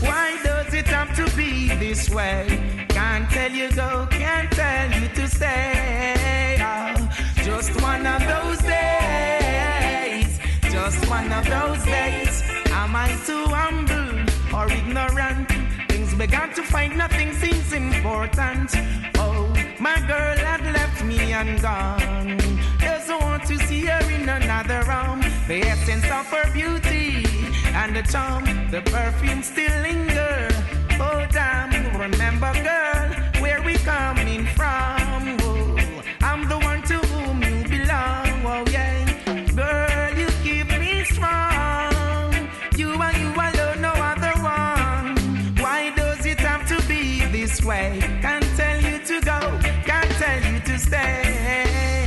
Why does it have to be this way? Can't tell you go, can't tell you to stay. Oh, just one of those days. Just one of those days. Am I too humble or ignorant? Things began to find nothing seems important. Oh, my girl had left me and gone. Doesn't want to see her in another room. The essence of her beauty and the charm, the perfume still linger. Oh damn, remember girl, where we coming from? Oh, I'm the one to whom you belong. Oh yeah, girl, you keep me strong. You and you alone, no other one. Why does it have to be this way? Can't tell you to go, can't tell you to stay.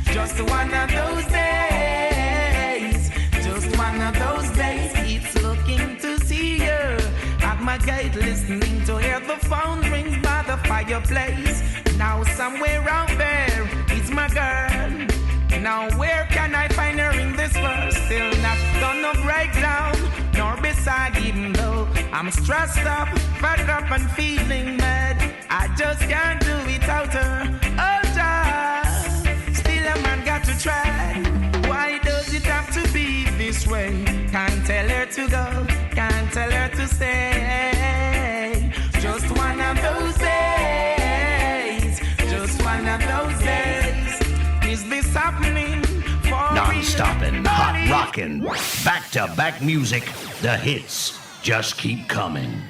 Just one of those days. Just one of those days. It's looking to see you at my gate, listening to hear the phone rings by the fireplace. Now somewhere out there is my girl. Now where can I find her in this world? Still not gonna break down, nor beside, even though I'm stressed up, fed up and feeling mad. I just can't do without her. Oh, just still a man got to try. Why does it have to be this way? Can't tell her to go, can't tell her to stay. Just one of those days. Just one of those days. Is this happening for Non-stopping, hot rockin', back-to-back music. The hits just keep coming.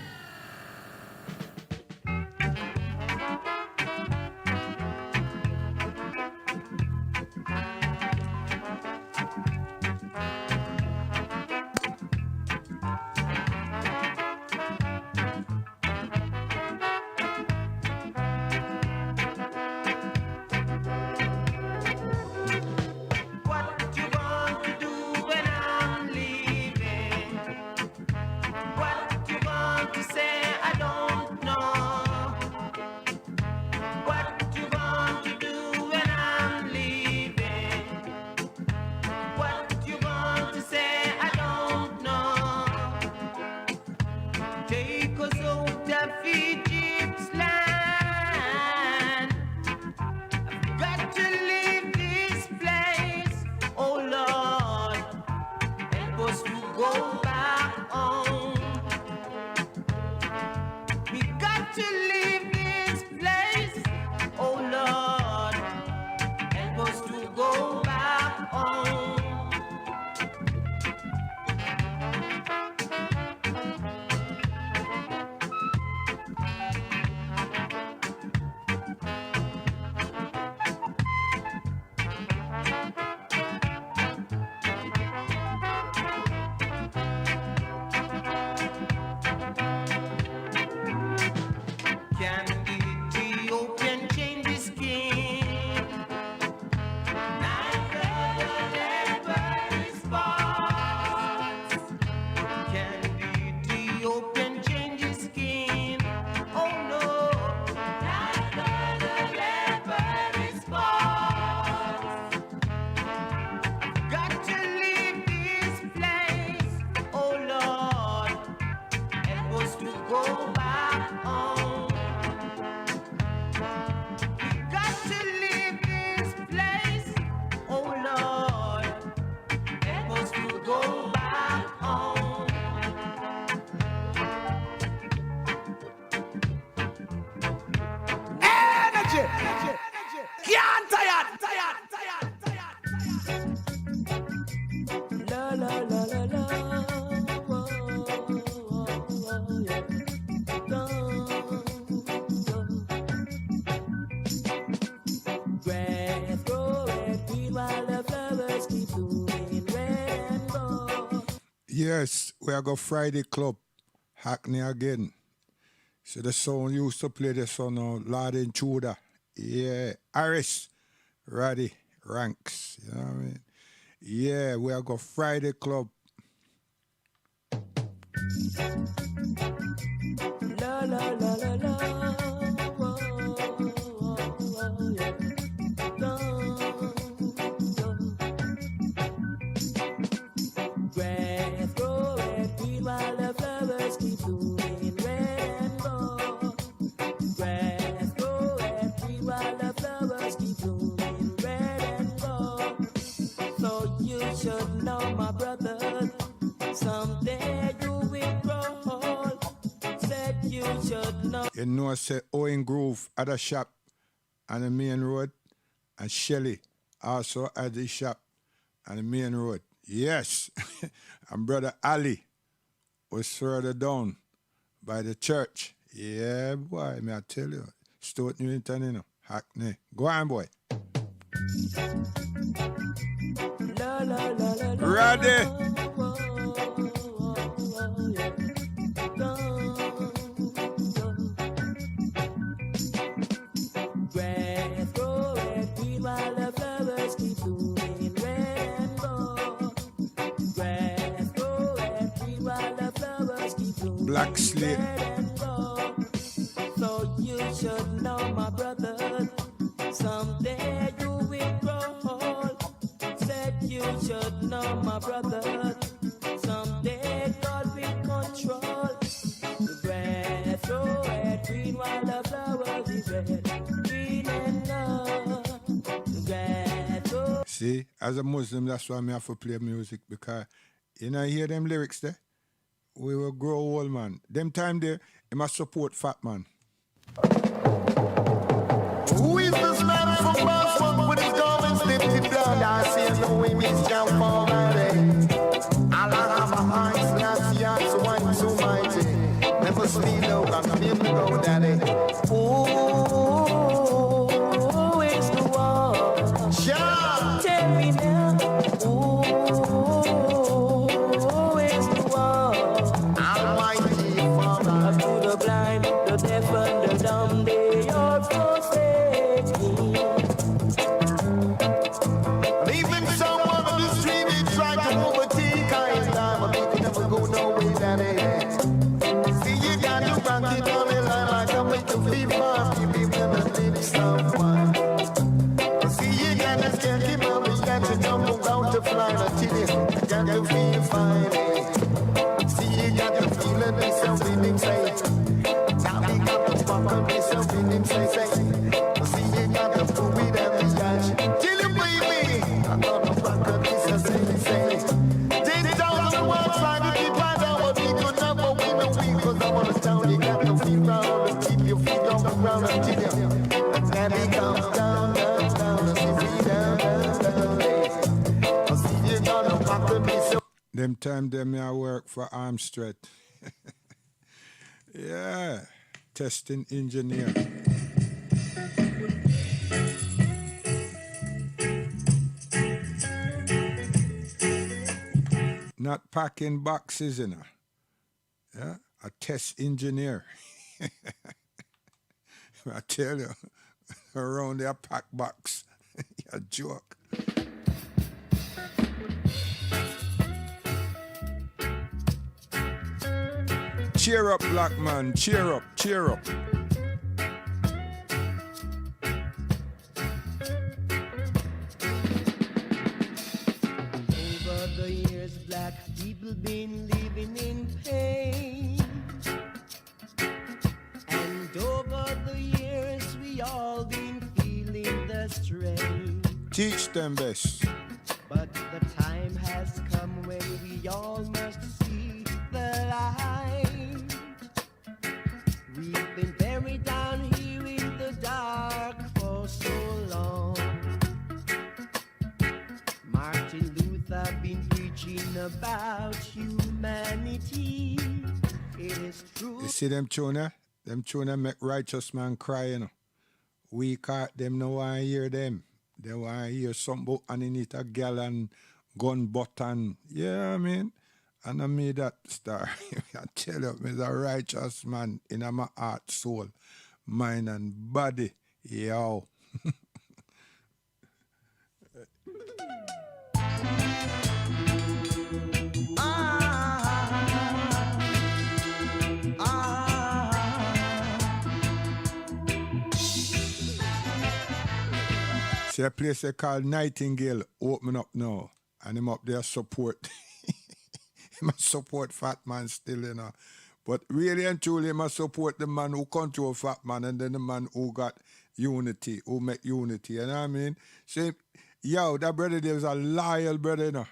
got to leave this place. Oh Lord, help us to go back home. Can Ethiopian change his skin? Neither his spots. Can Ethiopian change his skin? Oh no, neither his spots. Got to leave this place. Oh Lord, help us to go back home. Got to leave this place. Oh Lord, help us to go back home. Energy. Can't tired. La la la la la. Whoa, yeah. Grass growing green while the flowers keep blooming red and gold. Yes, we are go Friday Club, Hackney again. So the song used to play the song now, Lord Intruder. Yeah, Harris, Roddy, Ranks, you know what I mean? Yeah, we are go Friday Club. La la la la la. Whoa, yeah. Grass growing green while the flowers keep blooming red and gold. Grass growing green while the flowers keep blooming red and gold. So you should know, my brother, someday you will grow old. Said you should know. You know, say Owen Grove at the shop on the main road, and Shelley also at the shop on the main road. Yes, and brother Ali was further down by the church. Yeah, boy, may I tell you, Stuart Newington, you know, Hackney. Go on, boy. La la la la la. Ready? Grass growing green while the flowers keep blooming red and gold. Grass growing green while the flowers keep blooming Black Slate. red and gold. So you should know, my brother, someday you will grow old. Said you should know, my brother, someday God will control. The grass growing green while the flowers is red, green and gold. The grass growing. See, as a Muslim, that's why I have to play music, because you know, hear them lyrics there? We will grow old, man. Them time there, you must support fat man. Who is this man from Boston with his garments lifted down? I see no women's jump for my day. Allah have a hands, last year, so I'm so mighty. Never sleep, no, I'm feeling to go, daddy. Who is the one? Sure. Tell me now. Who is the one? Almighty Father. To the blind, the deaf, and the dumb, they all forsake me. And even someone on the street, they try to overtake I and I, but they can never go nowhere, daddy. See, you got to back it on the line like I'm with the people, people gonna live someone. See, you got to get him up, you got to jump around to fly until you got to feel fine. See, you got to feel it, there's something inside. Now we got to pop up, there's something Them time them I work for Armstrong. Yeah, testing engineer. Not packing boxes, you know. Yeah, a test engineer. I tell you, around there pack box. A joke. Cheer up, black man. Cheer up, cheer up. Over the years, black people been living in pain. And over the years, we all been feeling the strain. Teach them best. But the time has come when we all must see the light. We've been buried down here in the dark for so long. Martin Luther been preaching about humanity. It is true. You see them tuna? Them tuna make righteous man cry, you know. We caught them, no one hear them. They want to hear something about underneath a gallon gun button. Yeah, I mean. And I made that star. I tell you, I'm a righteous man in my heart, soul, mind, and body. Yo. See a place they call Nightingale open up now. And him up there support. He must support Fat Man still, you know. But really and truly, he must support the man who control Fat Man and then the man who got unity, who make unity, you know what I mean? So, yo, that brother there was a loyal brother, you know.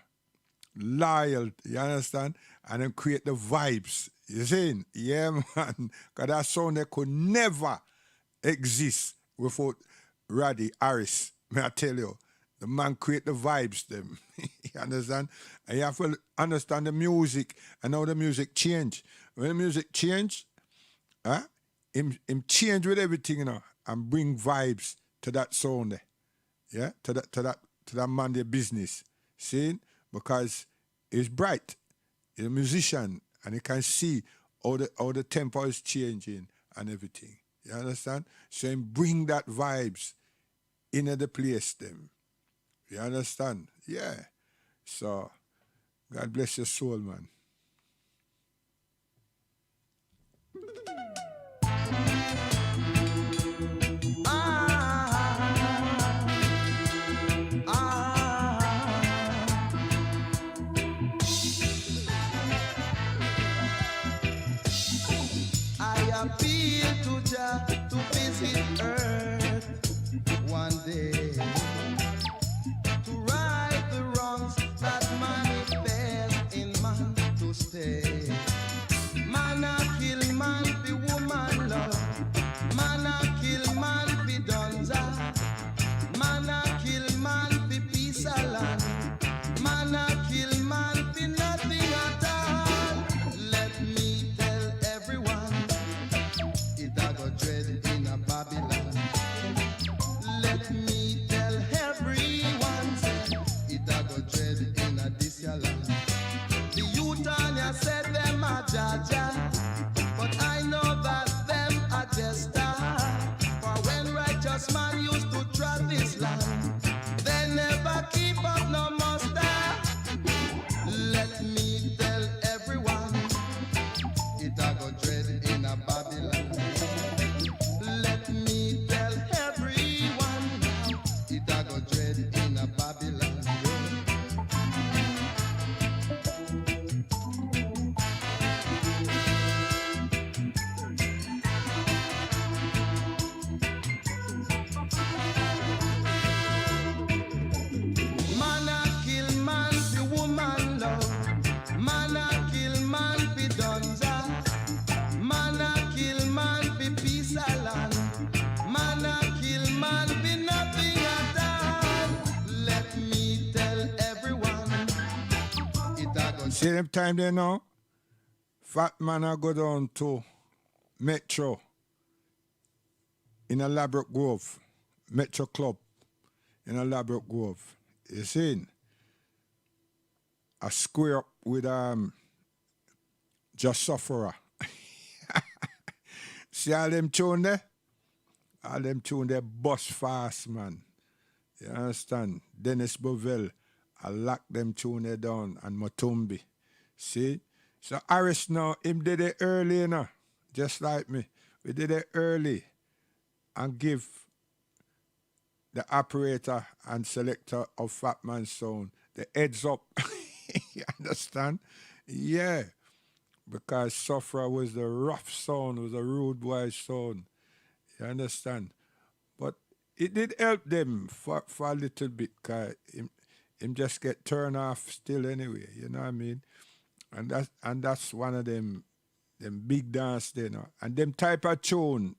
Loyal, you understand? And then create the vibes, you see? Yeah, man. Because that sound that could never exist without Roddy Harris, may I tell you. The man create the vibes, them. You understand? And you have to understand the music and how the music change. When the music change, him change with everything, you know, and bring vibes to that sound there. Yeah? To that man their business. See? Because he's bright. He's a musician and he can see how the tempo is changing and everything. You understand? So him bring that vibes into the place them. You understand? Yeah. So, God bless your soul, man. I appeal to Jah to visit earth one day. Man a kill man fi woman love. Man a kill man fi dunza. Man a kill man fi peace a land. Man a kill man fi nothing at all. Let me tell everyone, it a go dread in a Babylon. See them time there now? Fat man I go down to Metro in a Ladbroke Grove, Metro Club in a Ladbroke Grove. You see? I square up with Just Sufferer. See all them tune there? All them tune there bust fast, man. You understand? Dennis Bovell, I lock them tune there down, and Matumbi. See? So Harris now, him did it early, you know, just like me. We did it early and give the operator and selector of Fat Man Sound the heads up. You understand? Yeah. Because Sufferer was the rough sound, was a rude boy sound. You understand? But it did help them for a little bit, because him just get turned off still anyway, you know what I mean? And that's one of them big dance there, you know. And them type of tune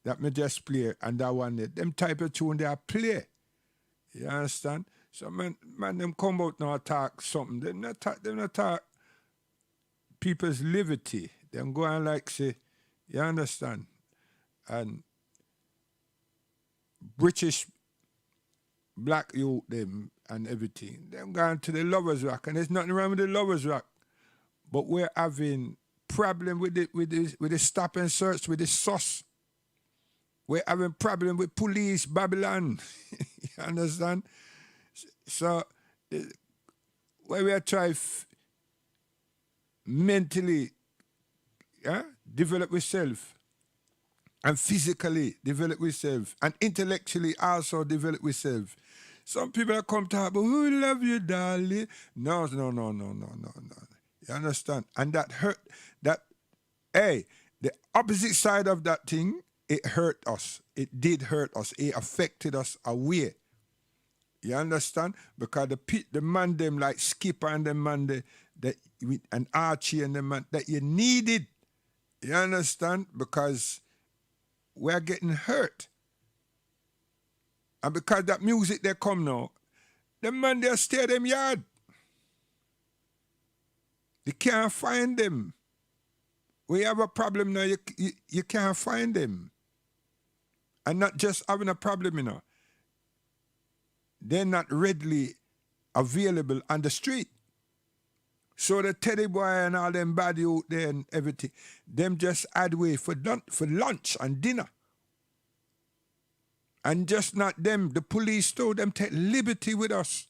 that me just play, and that one there, them type of tune they are play. You understand? So man them come out now talk something. Them not talk people's liberty. Them go and like say, you understand? And British black youth them and everything, them going to the Lovers Rock, and there's nothing wrong with the Lovers Rock. But we're having problem with the stop and search, with the SUS. We're having problem with police, Babylon. You understand? So when we are trying mentally develop ourselves, and physically develop ourselves, and intellectually also develop ourselves. Some people are come talk about, "Oh, love you, darling." No. You understand? And that hurt. That, hey, the opposite side of that thing, it hurt us. It did hurt us. It affected us away. You understand? Because the man them like Skipper and the man and Archie and the man that you needed. You understand? Because we're getting hurt. And because that music they come now, the man they stay them yard. You can't find them. We have a problem now, you can't find them. And not just having a problem, you know. They're not readily available on the street. So the Teddy Boy and all them bad out there and everything, them just add way for lunch and dinner. And just not them, the police told them take liberty with us.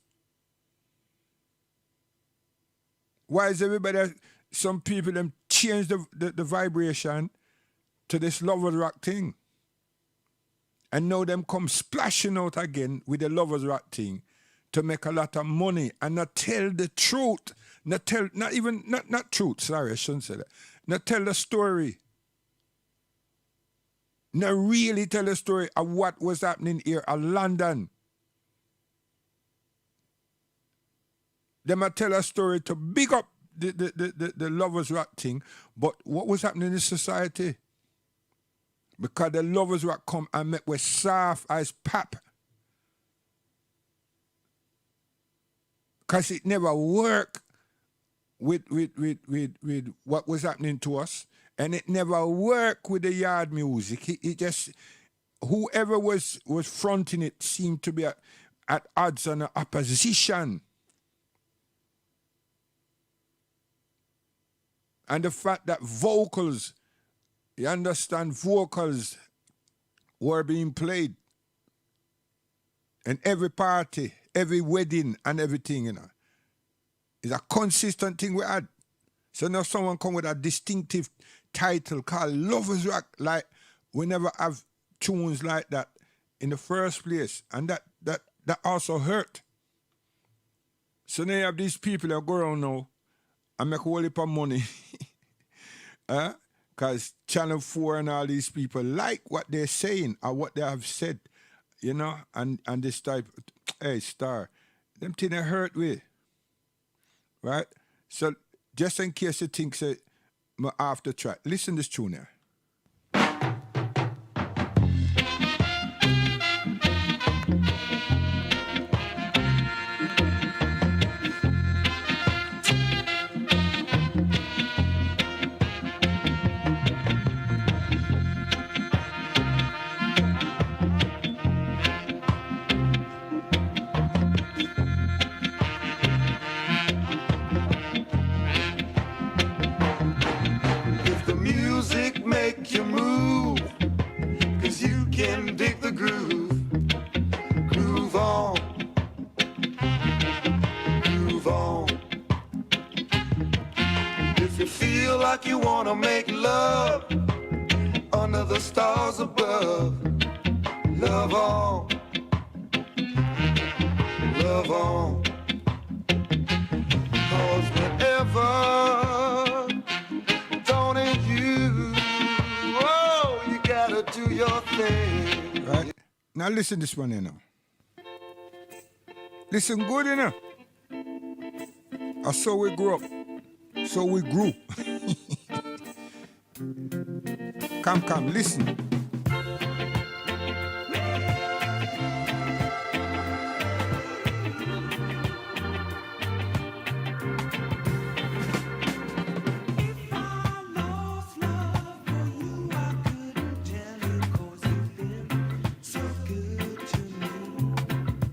Why is everybody, some people them change the vibration to this Lovers Rock thing? And now them come splashing out again with the Lovers Rock thing to make a lot of money and not tell the truth. Not truth, sorry, I shouldn't say that. Not tell the story. Not really tell the story of what was happening here in London. They might tell a story to big up the Lovers Rock thing, but what was happening in society? Because the Lovers Rock come and make with soft as pap. Because it never worked with what was happening to us. And it never worked with the yard music. It just, whoever was fronting it seemed to be at odds and opposition. And the fact that vocals, you understand, vocals were being played in every party, every wedding and everything, you know. It's a consistent thing we had. So now someone come with a distinctive title called Lovers Rock, like we never have tunes like that in the first place. And that also hurt. So now you have these people that go around now and make a whole heap of money. Because Channel 4 and all these people like what they're saying or what they have said, you know, and this type, hey, Star, them things they hurt with. Right? So just in case you think say my after track, listen to this tune here. groove, 'cause you can dig the groove. Groove on. Groove on. If you feel like you wanna make love under the stars above, love on. Love on. 'Cause whenever, don't it you, oh, you gotta do your thing. Right? Now listen this one, you know. Listen good, you know. That's how we grew up. So we grew. Come, listen.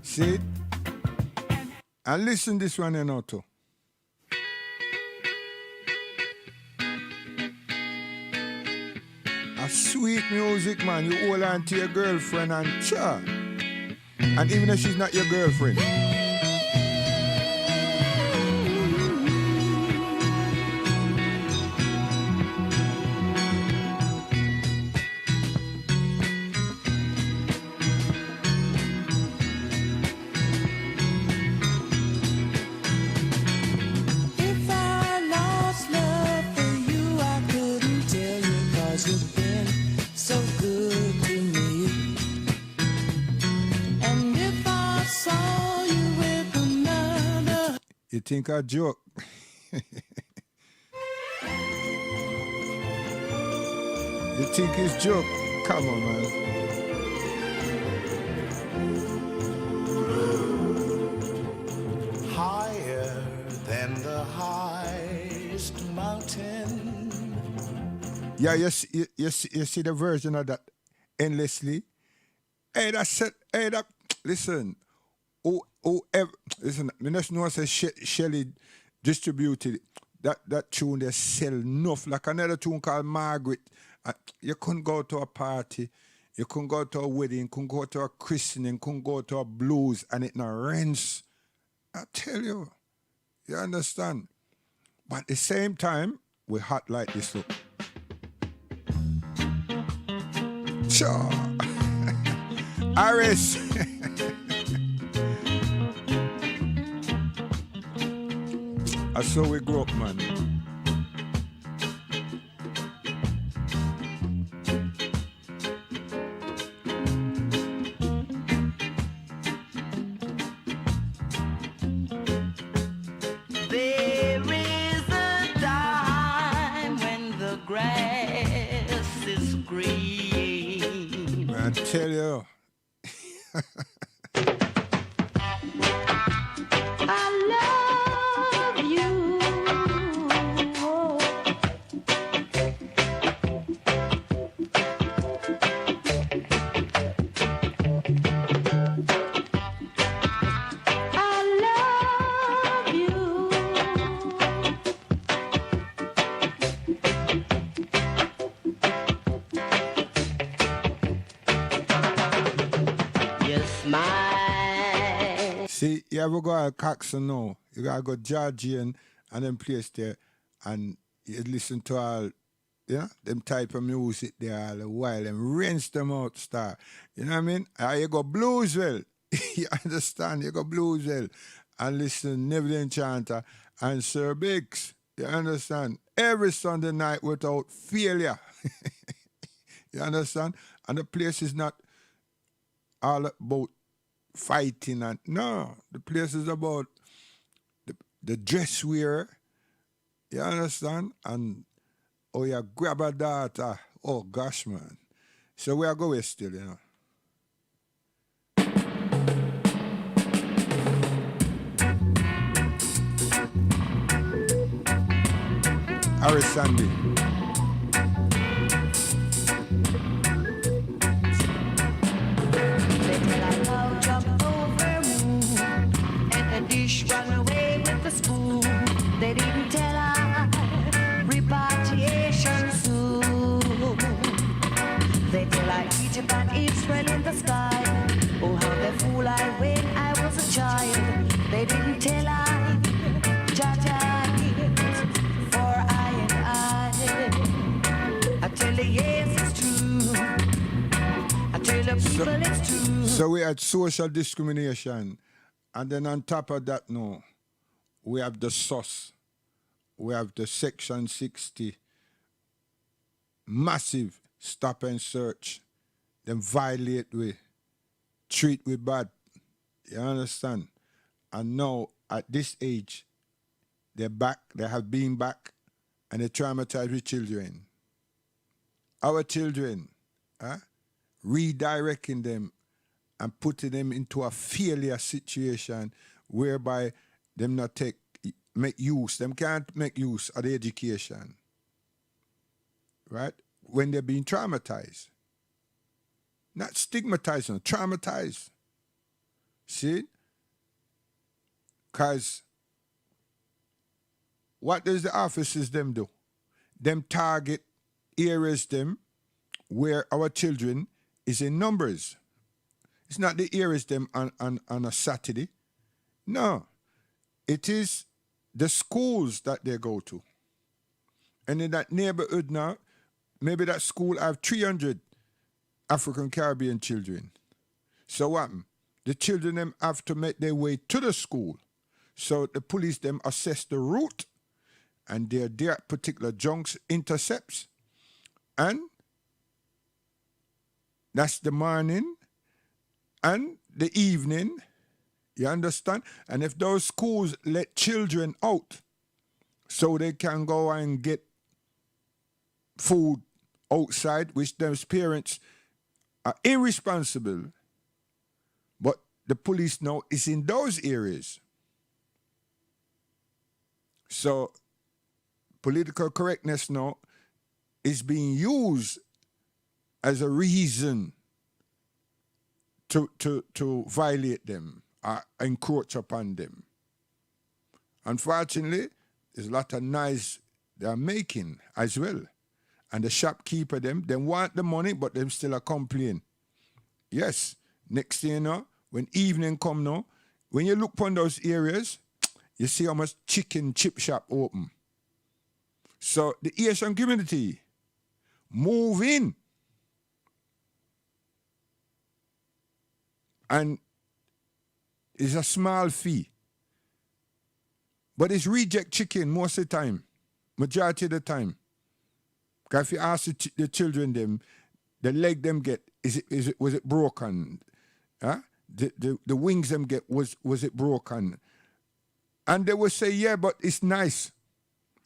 See it? And listen this one, you know, too. A sweet music, man. You hold on to your girlfriend and cha. And even if she's not your girlfriend. If I lost love for you, I couldn't tell you, 'cause you've been so good to me. And if I saw you with another, You think I joke? You think it's joke? Come on, man. Higher than the highest mountain. Yeah, you see the version of that endlessly. Hey, that's it. Hey, that. Listen, listen. I just know I say Shelly distributed it. That tune they sell enough. Like another tune called Margaret. You couldn't go to a party, you couldn't go to a wedding, couldn't go to a christening, couldn't go to a blues, and it no rents. I tell you, you understand. But at the same time, we hot like this look. Sure. Aris. That's how we grew up, man. There is a time when the grass is green. I tell you. I love you. I love you. Yes, my. See, you ever go to Coxon now? You gotta go Georgian and then place there and you listen to all, you know, them type of music there all the while and rinse them out, star. You know what I mean? You go Bluesville. You understand? You go Bluesville and listen Neville Enchanter and Sir Biggs. You understand? Every Sunday night without failure. You understand? And the place is not all about fighting and no, the place is about the dress wearer. You understand? And oh, you grab a daughter. Oh gosh, man. So we are going still, you know. Harry Sandy. Dish run away with the spoon. They didn't tell her repatriation soon. They tell I Egypt and Israel in the sky. Oh, how they fool I when I was a child. They didn't tell I, Jaja it, for I and I tell you, yes, it's true. I tell the people it's true. So we had social discrimination. And then on top of that, no, we have the SOS. We have the Section 60. Massive stop and search. Them violate we. Treat we bad. You understand? And now, at this age, they're back, they have been back, and they traumatize with children. Our children, redirecting them and putting them into a failure situation whereby them not make use, them can't make use of the education, right? When they're being traumatized. Not stigmatized, no, traumatized. See? Because what does the officers them do? Them target areas them where our children is in numbers. It's not the areas them on a Saturday. No. It is the schools that they go to. And in that neighborhood now, maybe that school have 300 African Caribbean children. So what? The children them have to make their way to the school. So the police them assess the route and their particular junks intercepts. And that's the morning and the evening. You understand? And if those schools let children out so they can go and get food outside, which those parents are irresponsible, but the police now is in those areas. So political correctness now is being used as a reason to violate them, encroach upon them. Unfortunately, there's a lot of noise they are making as well. And the shopkeeper them want the money, but them still a complain. Yes, next thing you know, when evening come now, when you look upon those areas, you see how much chicken chip shop open. So the Asian community move in. And it's a small fee. But it's reject chicken most of the time, majority of the time. Because if you ask the children them, the leg them get, was it broken? Huh? The wings them get, was it broken? And they will say, yeah, but it's nice.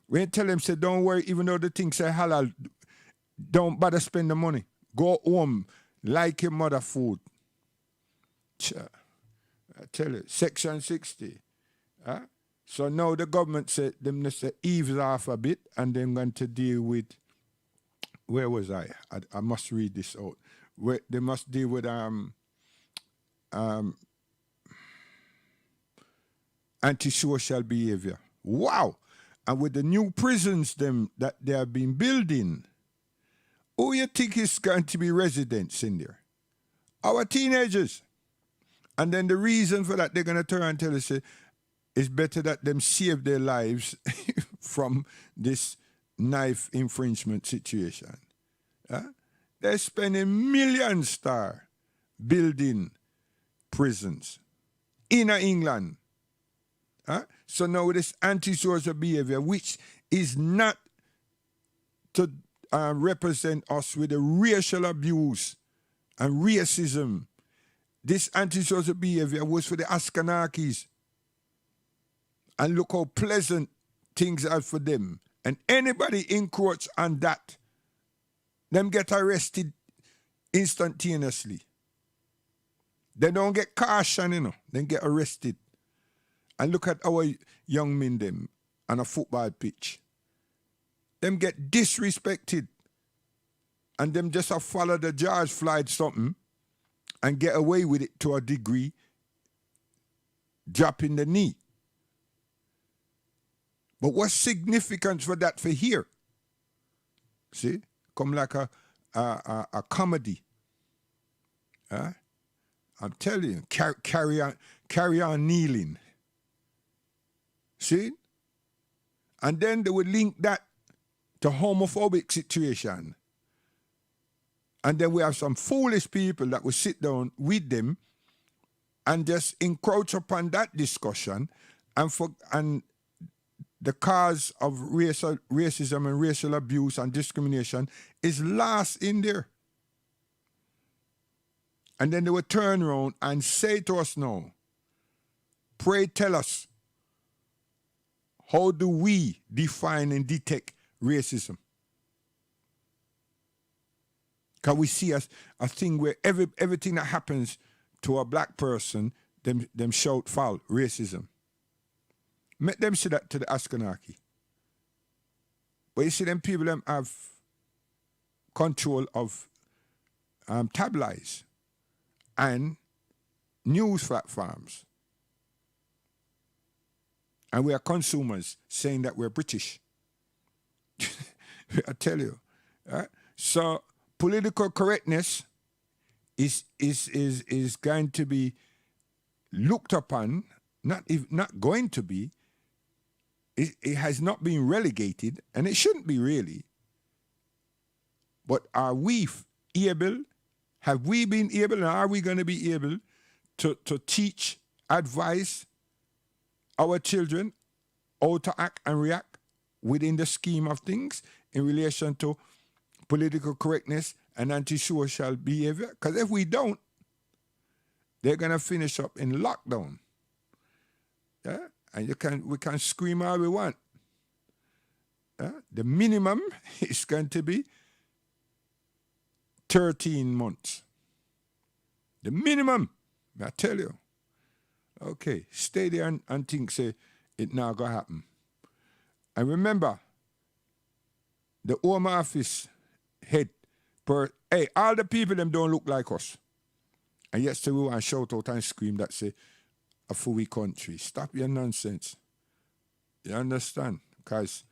When you tell them, say, don't worry, even though the thing say halal, don't bother spend the money. Go home, like your mother food. I tell you, Section 60. Huh? So now the government said, them say, eaves off a bit, and they're going to deal with, where was I? I must read this out. Where they must deal with antisocial behavior. Wow! And with the new prisons them that they have been building, who you think is going to be residents in there? Our teenagers. And then the reason for that, they're going to turn and tell us, it's better that them save their lives from this knife infringement situation. They're spending millions building prisons in England. So now this antisocial behavior, which is not to represent us with the racial abuse and racism. This antisocial behavior was for the Askanakis. And look how pleasant things are for them. And anybody encroach on that, them get arrested instantaneously. They don't get caution, you know. They get arrested. And look at our young men them on a football pitch. Them get disrespected. And them just follow the George Floyd something and get away with it to a degree, dropping the knee. But what's significant for that for here? See? Come like a a comedy. Huh? I'm telling you, carry on kneeling. See? And then they would link that to homophobic situation. And then we have some foolish people that will sit down with them and just encroach upon that discussion, and the cause of racism and racial abuse and discrimination is last in there. And then they will turn around and say to us now, pray tell us, how do we define and detect racism? Because we see a thing where everything that happens to a black person, them shout foul, racism. Make them say that to the Askanaki. But you see them people them have control of tabloids and news platforms. And we are consumers saying that we're British. I tell you. Right? So political correctness is going to be looked upon, not going to be. It has not been relegated, and it shouldn't be really. But are we able? Have we been able, and are we going to be able to teach, advise our children how to act and react within the scheme of things in relation to political correctness and antisocial behavior? Because if we don't, they're going to finish up in lockdown. Yeah? And we can scream all we want. Yeah? The minimum is going to be 13 months. The minimum, I tell you. Okay, stay there and think, say, it not going to happen. And remember, the Home Office head, hey, all the people them don't look like us. And yet still we want to shout out and scream that say, a free country. Stop your nonsense. You understand? Because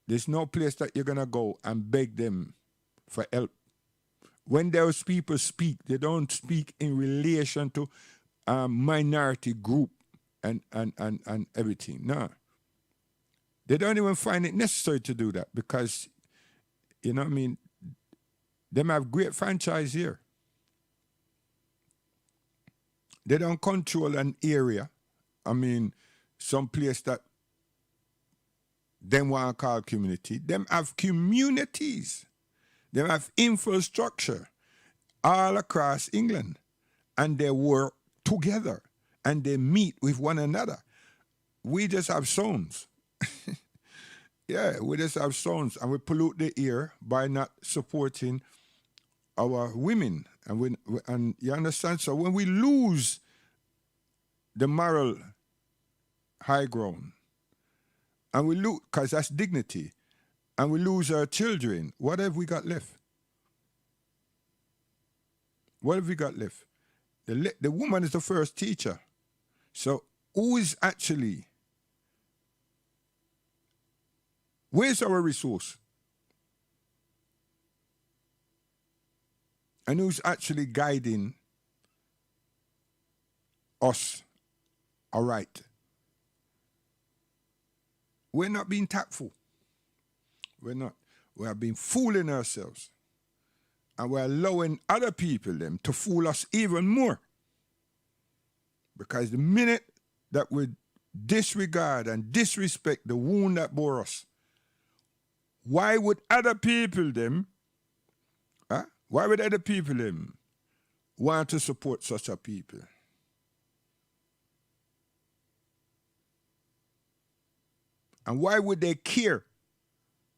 there's no place that you're going to go and beg them for help. When those people speak, they don't speak in relation to a minority group and everything. No. They don't even find it necessary to do that because, you know what I mean, them have great franchise here. They don't control an area. I mean, some place that them want to call community. Them have communities. Them have infrastructure all across England. And they work together. And they meet with one another. We just have zones. Yeah, we just have zones. And we pollute the air by not supporting our women. And you understand? So when we lose the moral high ground, and we lose, because that's dignity, and we lose our children, what have we got left? What have we got left? The woman is the first teacher. So who is actually, where's our resource? And who's actually guiding us aright? We're not being tactful. We're not. We are being fooling ourselves. And we're allowing other people them to fool us even more. Because the minute that we disregard and disrespect the wound that bore us, why would other people them, why would other people them want to support such a people? And why would they care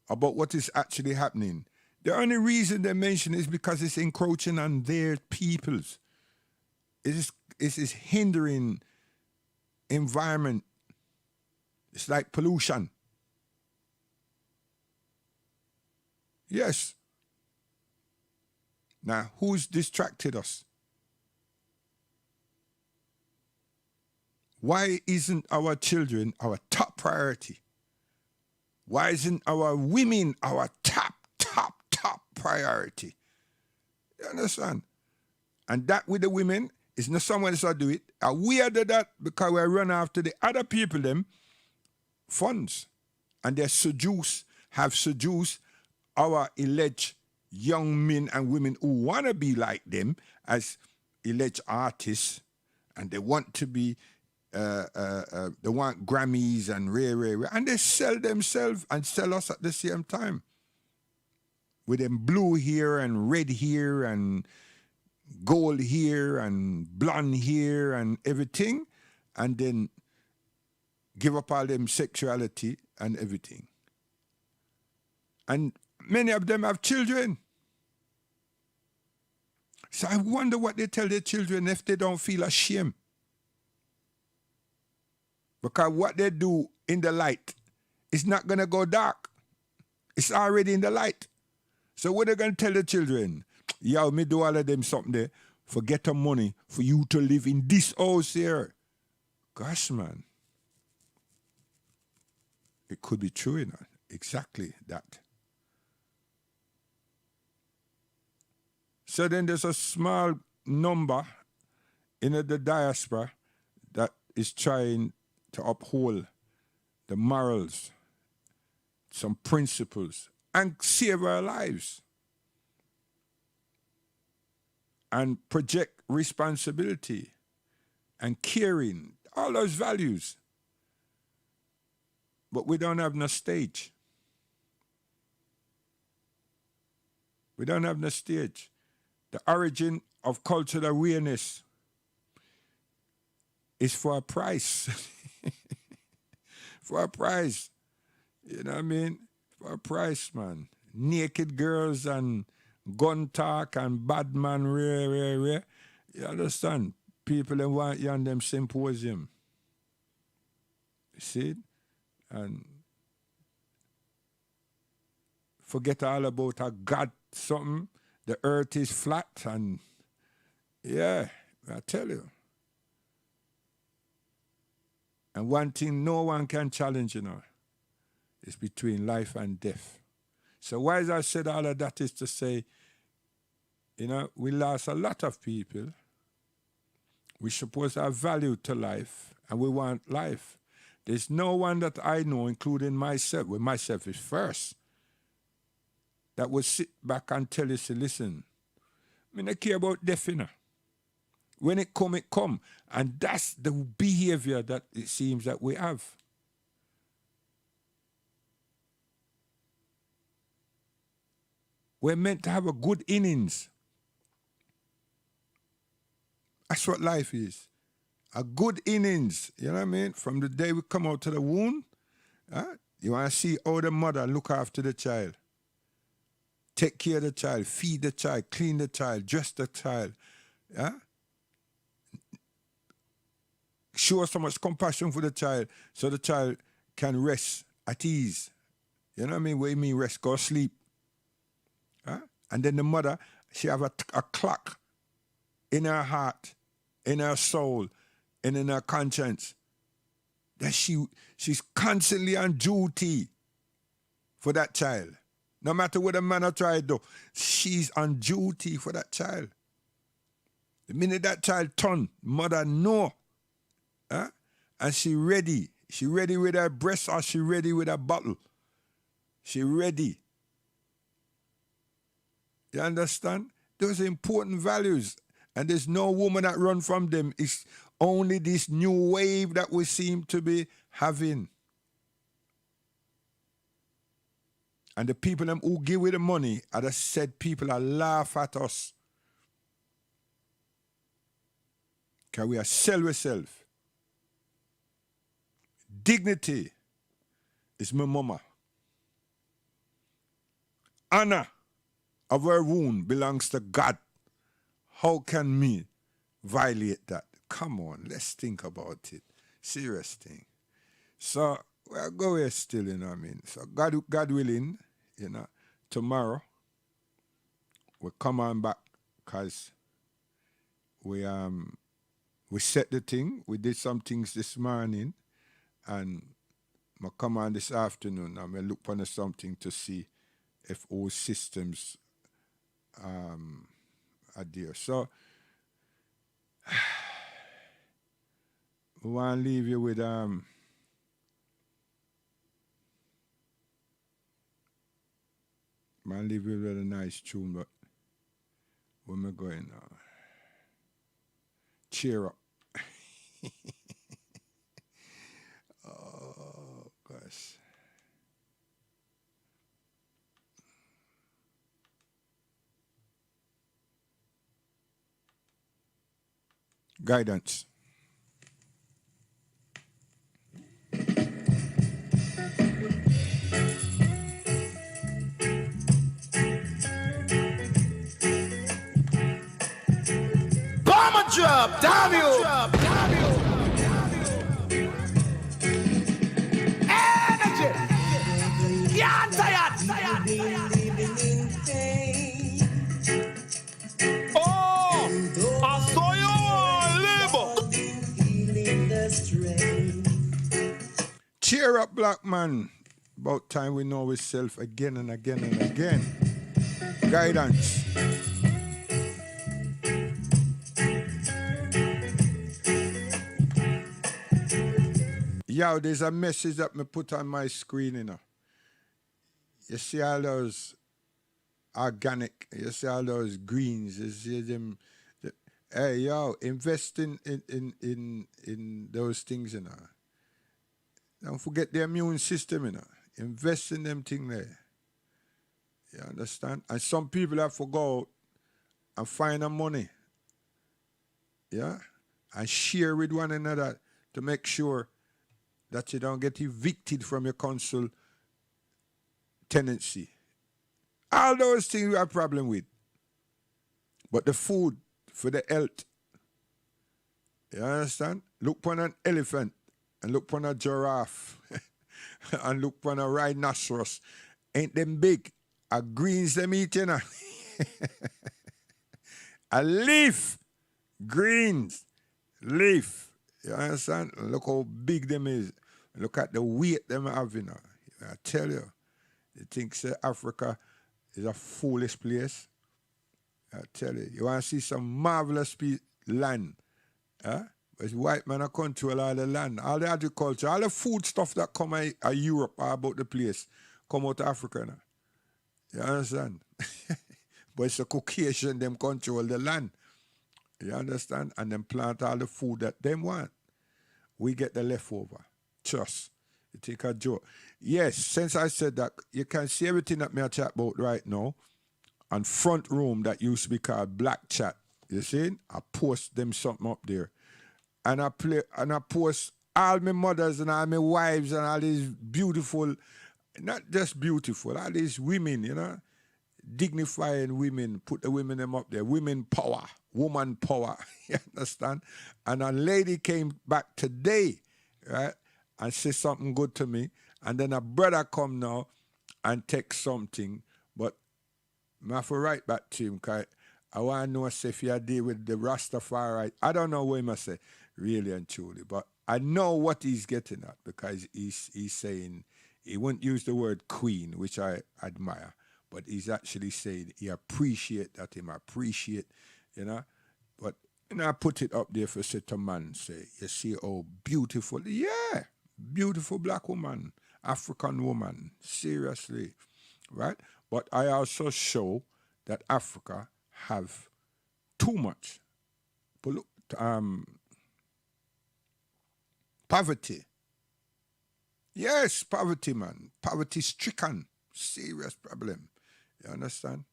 about what is actually happening? The only reason they mention is because it's encroaching on their peoples. It is hindering environment. It's like pollution. Yes. Now, who's distracted us? Why isn't our children our top priority? Why isn't our women our top priority? You understand? And that with the women, it's not someone else that do it. And we are do that because we run after the other people, them funds. And they have seduced our alleged young men and women who want to be like them as alleged artists, and they want to be, they want Grammys and rare, and they sell themselves and sell us at the same time. With them blue hair and red hair and gold hair and blonde hair and everything, and then give up all them sexuality and everything. And many of them have children. So I wonder what they tell their children if they don't feel ashamed. Because what they do in the light is not going to go dark. It's already in the light. So what are they going to tell the children? Yo, me do all of them something there for get the money for you to live in this house here. Gosh, man. It could be true, you know. Exactly that. So then there's a small number in the diaspora that is trying to uphold the morals, some principles, and save our lives. And project responsibility and caring, all those values. But we don't have no stage. We don't have no stage. The origin of cultural awareness is for a price. For a price. You know what I mean? For a price, man. Naked girls and gun talk and bad man, rare. You understand? People that want you on them symposium. You see it? And forget all about a God something. The earth is flat and yeah, I tell you. And one thing no one can challenge, you know, is between life and death. So why I said all of that is to say, you know, we lost a lot of people. We supposed to have value to life and we want life. There's no one that I know, including myself, well, myself is first, that would sit back and tell you, say, listen, I don't care about death, you know. When it come, it come. And that's the behavior that it seems that we have. We're meant to have a good innings. That's what life is. A good innings, you know what I mean? From the day we come out to the womb, you want to see how the mother look after the child. Take care of the child, feed the child, clean the child, dress the child. Show so much compassion for the child so the child can rest at ease. You know what I mean? What you mean rest? Go sleep. And then the mother, she have a clock in her heart, in her soul, and in her conscience that she's constantly on duty for that child. No matter what the man has tried to do, she's on duty for that child. The minute that child turn, mother know. And she ready. She ready with her breast or she ready with her bottle. She ready. You understand? Those are important values. And there's no woman that run from them. It's only this new wave that we seem to be having. And the people them who give with the money, as I said, people are laugh at us. Because we are sell ourselves. Dignity is my mama. Honor of her wound belongs to God. How can me violate that? Come on, let's think about it. Serious thing. So we'll go here still, you know what I mean? So God willing, you know, tomorrow we'll come on back because we set the thing. We did some things this morning and I come on this afternoon and I look on something to see if all systems dear. So we want to leave you with man, leave you with a nice tune, but where am I going now? Cheer up. Oh, gosh. Guidance. Bomber drop, damn you! Energy! Can't tired! Oh! I saw you labor! Cheer up, black man. About time we know ourselves again and again and again. Guidance. Yo, there's a message that me put on my screen, you know. You see all those organic, you see all those greens, you see them. Hey, yo, invest in those things, you know. Don't forget the immune system, you know. Invest in them things there. You understand? And some people have to go out and find the money. Yeah? And share with one another to make sure that you don't get evicted from your council tenancy. All those things we have problem with. But the food for the health, you understand? Look upon an elephant and look upon a giraffe and look upon a rhinoceros. Ain't them big? A greens them eat, you know. A leaf, greens, leaf. You understand? Look how big them is. Look at the weight them have, you know. I tell you, you think say Africa is a foolish place? I tell you, you want to see some marvelous land. Huh? But white men are control all the land, all the agriculture, all the food stuff that come out of Europe or about the place come out of Africa now. You understand? But it's the Caucasian, them control the land. You understand? And them plant all the food that them want. We get the leftover. Trust. You take a joke. Yes, since I said that, you can see everything that me I chat about right now on front room that used to be called Black Chat. You see? I post them something up there. And I post all my mothers and all my wives and all these beautiful, not just beautiful, all these women, you know, dignifying women, put the women them up there, women power, woman power, you understand? And a lady came back today, right, and said something good to me, and then a brother come now and text something, but I have to write back to him, because I want to know if you deal with the Rastafari. I don't know what he must say, really and truly, but I know what he's getting at, because he's saying, he wouldn't use the word queen, which I admire, but he's actually saying he appreciate that him appreciate, you know. But you know, I put it up there for such a man, say, you see how beautiful, yeah, beautiful black woman, African woman, seriously, right? But I also show that Africa have too much poverty. Yes, poverty, man. Poverty stricken. Serious problem. You understand?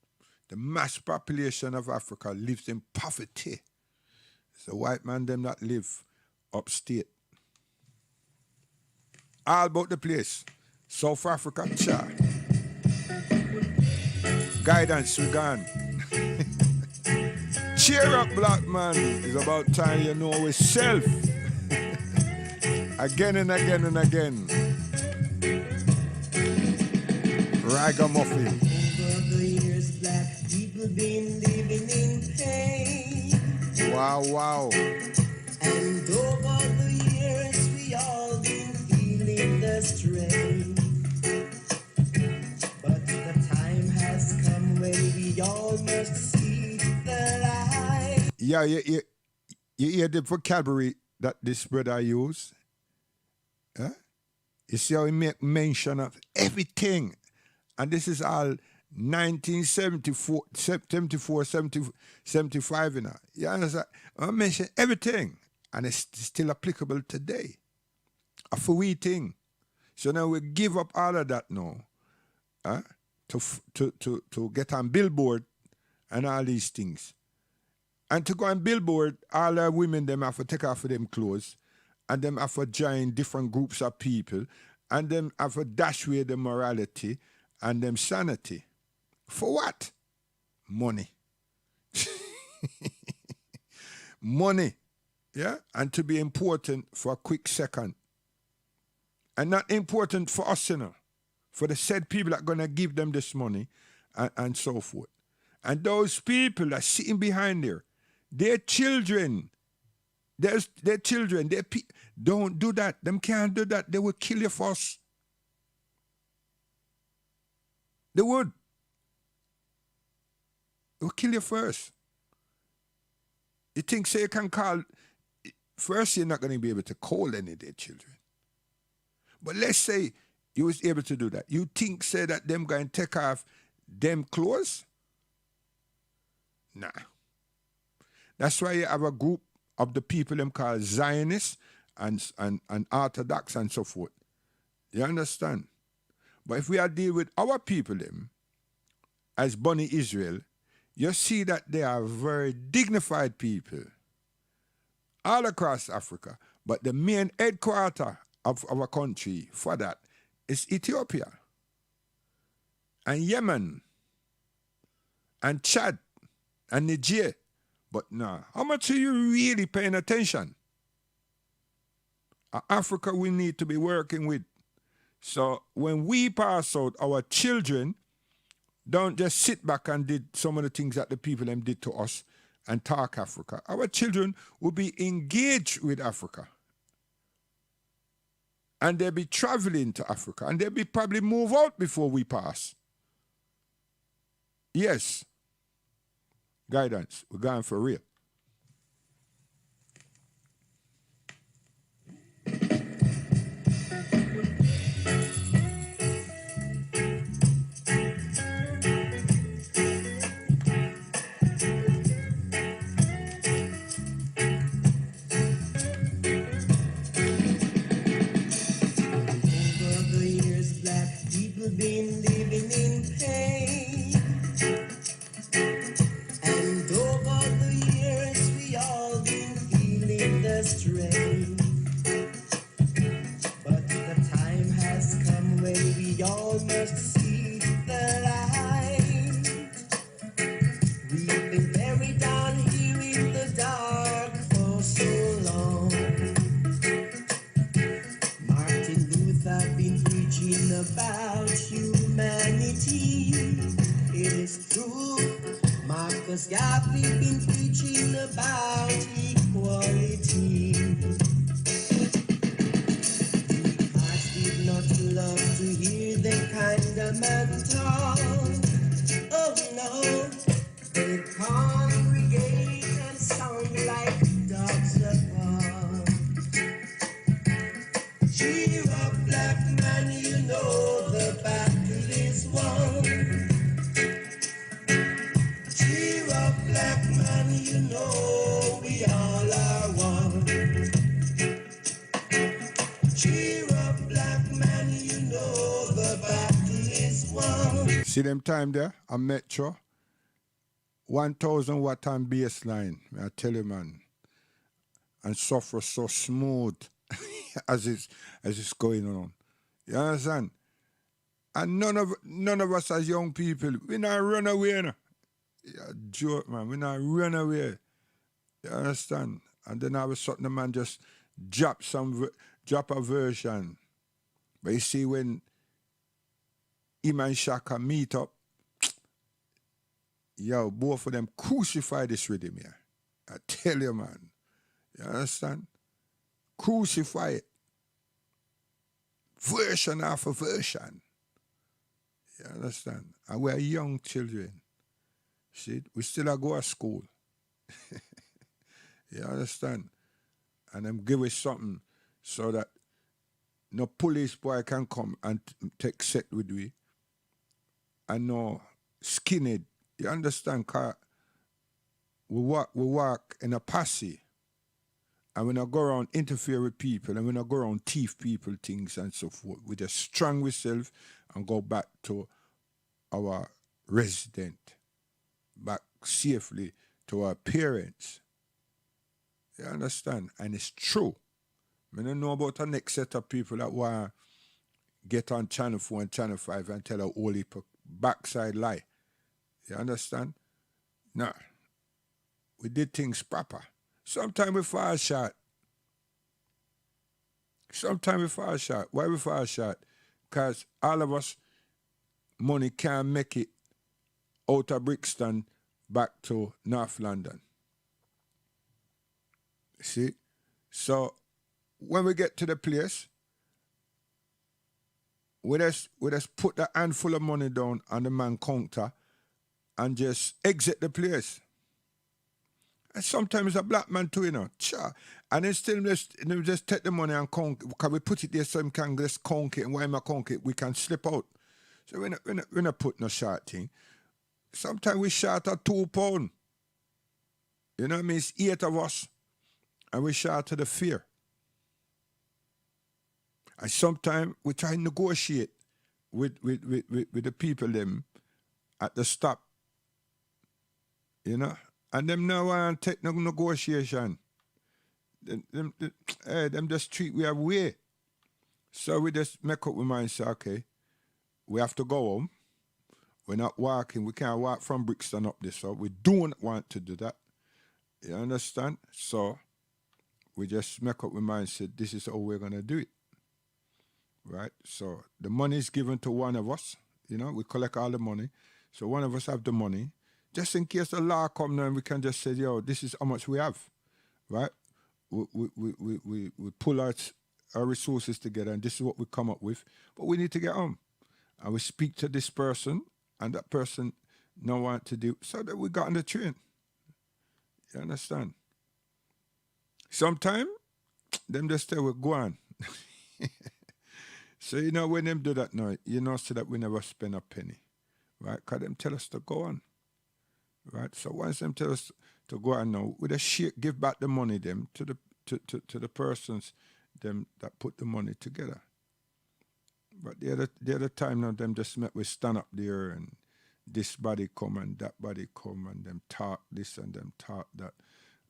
The mass population of Africa lives in poverty. It's the white man them that live upstate. All about the place. South Africa, cha. Guidance, we gone. Cheer up, black man. It's about time you know yourself. Again and again and again. Ragamuffin. Over the years, black people been living in pain. Wow, wow. And over the years, we all been feeling the strain. But the time has come when we all must see the light. Yeah, you hear the vocabulary that this brother used? Huh? You see how he make mention of everything. And this is all 1974, 75, you know. You understand? I mention everything. And it's still applicable today. A for we thing. So now we give up all of that now. Huh? To get on Billboard and all these things. And to go on Billboard, all our women them have to take off of them clothes, and them have to join different groups of people, and them have to dash away the morality and them sanity. For what? Money. Money. Yeah? And to be important for a quick second. And not important for us, you know. For the said people that are going to give them this money and so forth. And those people that are sitting behind there, their children, don't do that. Them can't do that. They will kill you first. They would. They will kill you first. You think, say, you can call, first you're not going to be able to call any of their children. But let's say you was able to do that. You think, say, that them going to take off them clothes? Nah. That's why you have a group of the people them called Zionists and Orthodox and so forth. You understand? But if we are deal with our people them, as Bunny Israel, you see that they are very dignified people all across Africa. But the main headquarter of our country for that is Ethiopia and Yemen and Chad and Niger. But nah, how much are you really paying attention? Africa we need to be working with. So when we pass out, our children don't just sit back and did some of the things that the people them did to us and talk Africa. Our children will be engaged with Africa. And they'll be traveling to Africa. And they'll be probably move out before we pass. Yes. Guidance. We're going for real. Been living in pain, and over the years we all been feeling the strain. But the time has come when we all must see the light. We've been buried down here in the dark for so long. Martin Luther been preaching about humanity. It is true. Marcus Garvey been preaching about equality. The past did not love to hear them kind of man talk. Oh no, they congregate and sound like dogs apart. Cheer up, black man, you know the battle is won. Cheer up, black man, you know we all are one. Cheer up, black man, you know the battle is won. See them time there? A Metro. 1,000 watt on baseline. I tell you, man. And suffer so smooth. as it's going on. You understand? And none of us as young people, we not run away. No. Yeah, joke, man. We not run away. You understand? And then all of a sudden the man just drop a version. But you see when him and Shaka meet up, yo, both of them crucify this rhythm here. I tell you, man. You understand? Crucify it. Version after version. You understand? And we're young children. See, we still go to school. You understand? And them give us something so that no police boy can come and take set with we. And no skinhead. You understand? Cause we walk in a posse. And we not go around interfere with people, and we not go around thief people things and so forth. We just strong ourselves and go back to our resident, back safely to our parents. You understand? And it's true. I don't know about the next set of people that want to get on Channel 4 and Channel 5 and tell a whole heap of backside lie. You understand? No. We did things proper. Sometimes we fall short. Sometimes we fall short. Why we fall short? Because all of us, money can't make it out of Brixton back to North London. See? So, when we get to the place, we just put a handful of money down on the man counter and just exit the place. And sometimes a black man too, you know. Cha. And then still just take the money and count, because we put it there so we can just count it, and while I count it, we can slip out. So we're not put no short thing. Sometimes we short at £2. You know what I mean? It's 8 of us. And we short to the fear. And sometimes we try to negotiate with the people them at the stop. You know? And them now want to take no negotiation. Them just treat we away. So we just make up our mind and say, okay, we have to go home. We're not walking. We can't walk from Brixton up this. So we don't want to do that. You understand? So we just make up our mind and say, this is how we're going to do it. Right? So the money is given to one of us. You know, we collect all the money. So one of us have the money. Just in case the law comes and we can just say, yo, this is how much we have, right? We pull out our resources together and this is what we come up with. But we need to get home. And we speak to this person and that person know what to do. So that we got on the train. You understand? Sometimes, them just say, we're going. So, you know, when them do that now, you know, so that we never spend a penny, right? Because them tell us to go on. Right, so once them tell us to go and now, we just give back the money them to the persons them that put the money together. But the other time now, them just met we stand up there and this body come and that body come and them talk this and them talk that,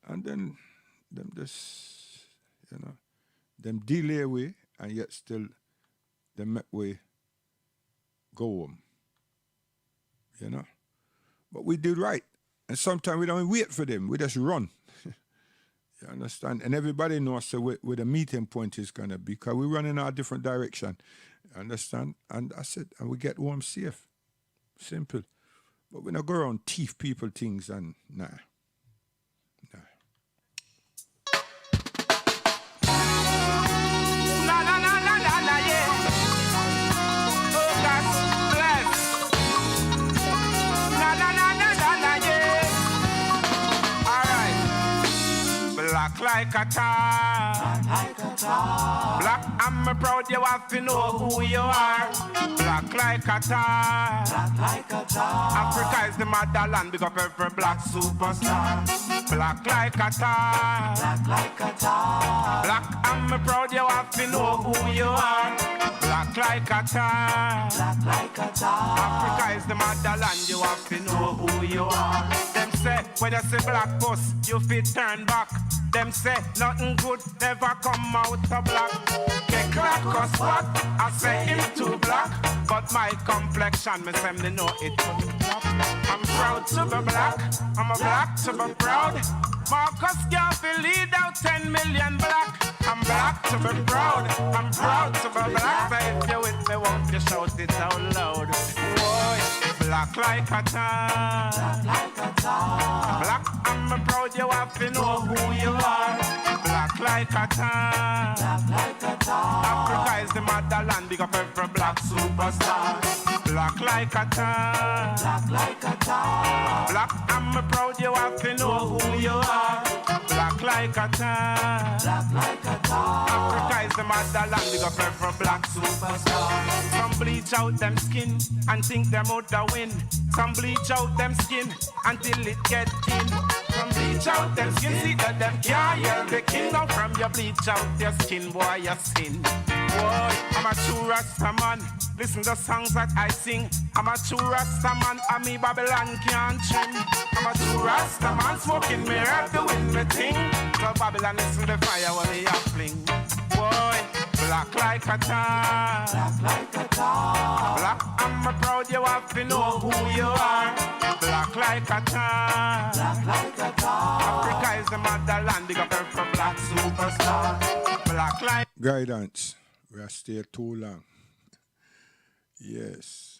and then them just, you know, them delay we and yet still them make we go home. You know. But we do right. And sometimes we don't wait for them. We just run. You understand? And everybody knows where the meeting point is going to be, because we run in a different direction. You understand? And that's it. And we get home safe. Simple. But we don't go around thief people things and nah. Black like a tar. Black, I'm proud you have to know who you are. Black like a tar. Africa is the motherland, big up every black superstar. Black like a tar. Black, I'm proud you have to know who you are. Black like a tar. Africa is the motherland, you have to know who you are. Them say, when you see black bus, you fit turn back. Them say, nothing good never come out of black. Get crack or what? I say him too black. But my complexion, me say me know it couldn't stop. I'm proud to be black. I'm a black to be proud. Marcus Garvey lead out 10 million black. I'm black to be proud. I'm proud to be black. So if you with me, won't you shout it out loud? Boy, black like a tar. Black, I'm proud you have to know who you are. Black like a tar. Africa is the motherland, big up every black superstar. Black like a tar. Black, I'm proud you have to know who you are. Black like a tar. Black like a tar. Africa is the motherland, big up every black superstar. Some bleach out them skin and think them out the win. Some bleach out them skin until it get thin. Some bleach out them skin, see that them can't hear the king. Now from your bleach out your skin, boy, you sin. Boy, I'm a true Rasta man. Listen to songs that I sing. I'm a true Rasta man, and me Babylon can't trim. I'm a true Rasta man, smoking me rap, doing me thing. So Babylon listen to fire when me a fling. Boy, black like a tar. Black like a tar. Black, I'm a proud you have to know who you are. Black like a tar. Black like a tar. Africa is the motherland, big up every black superstar. Black like Guidance. We have stayed too long. Yes.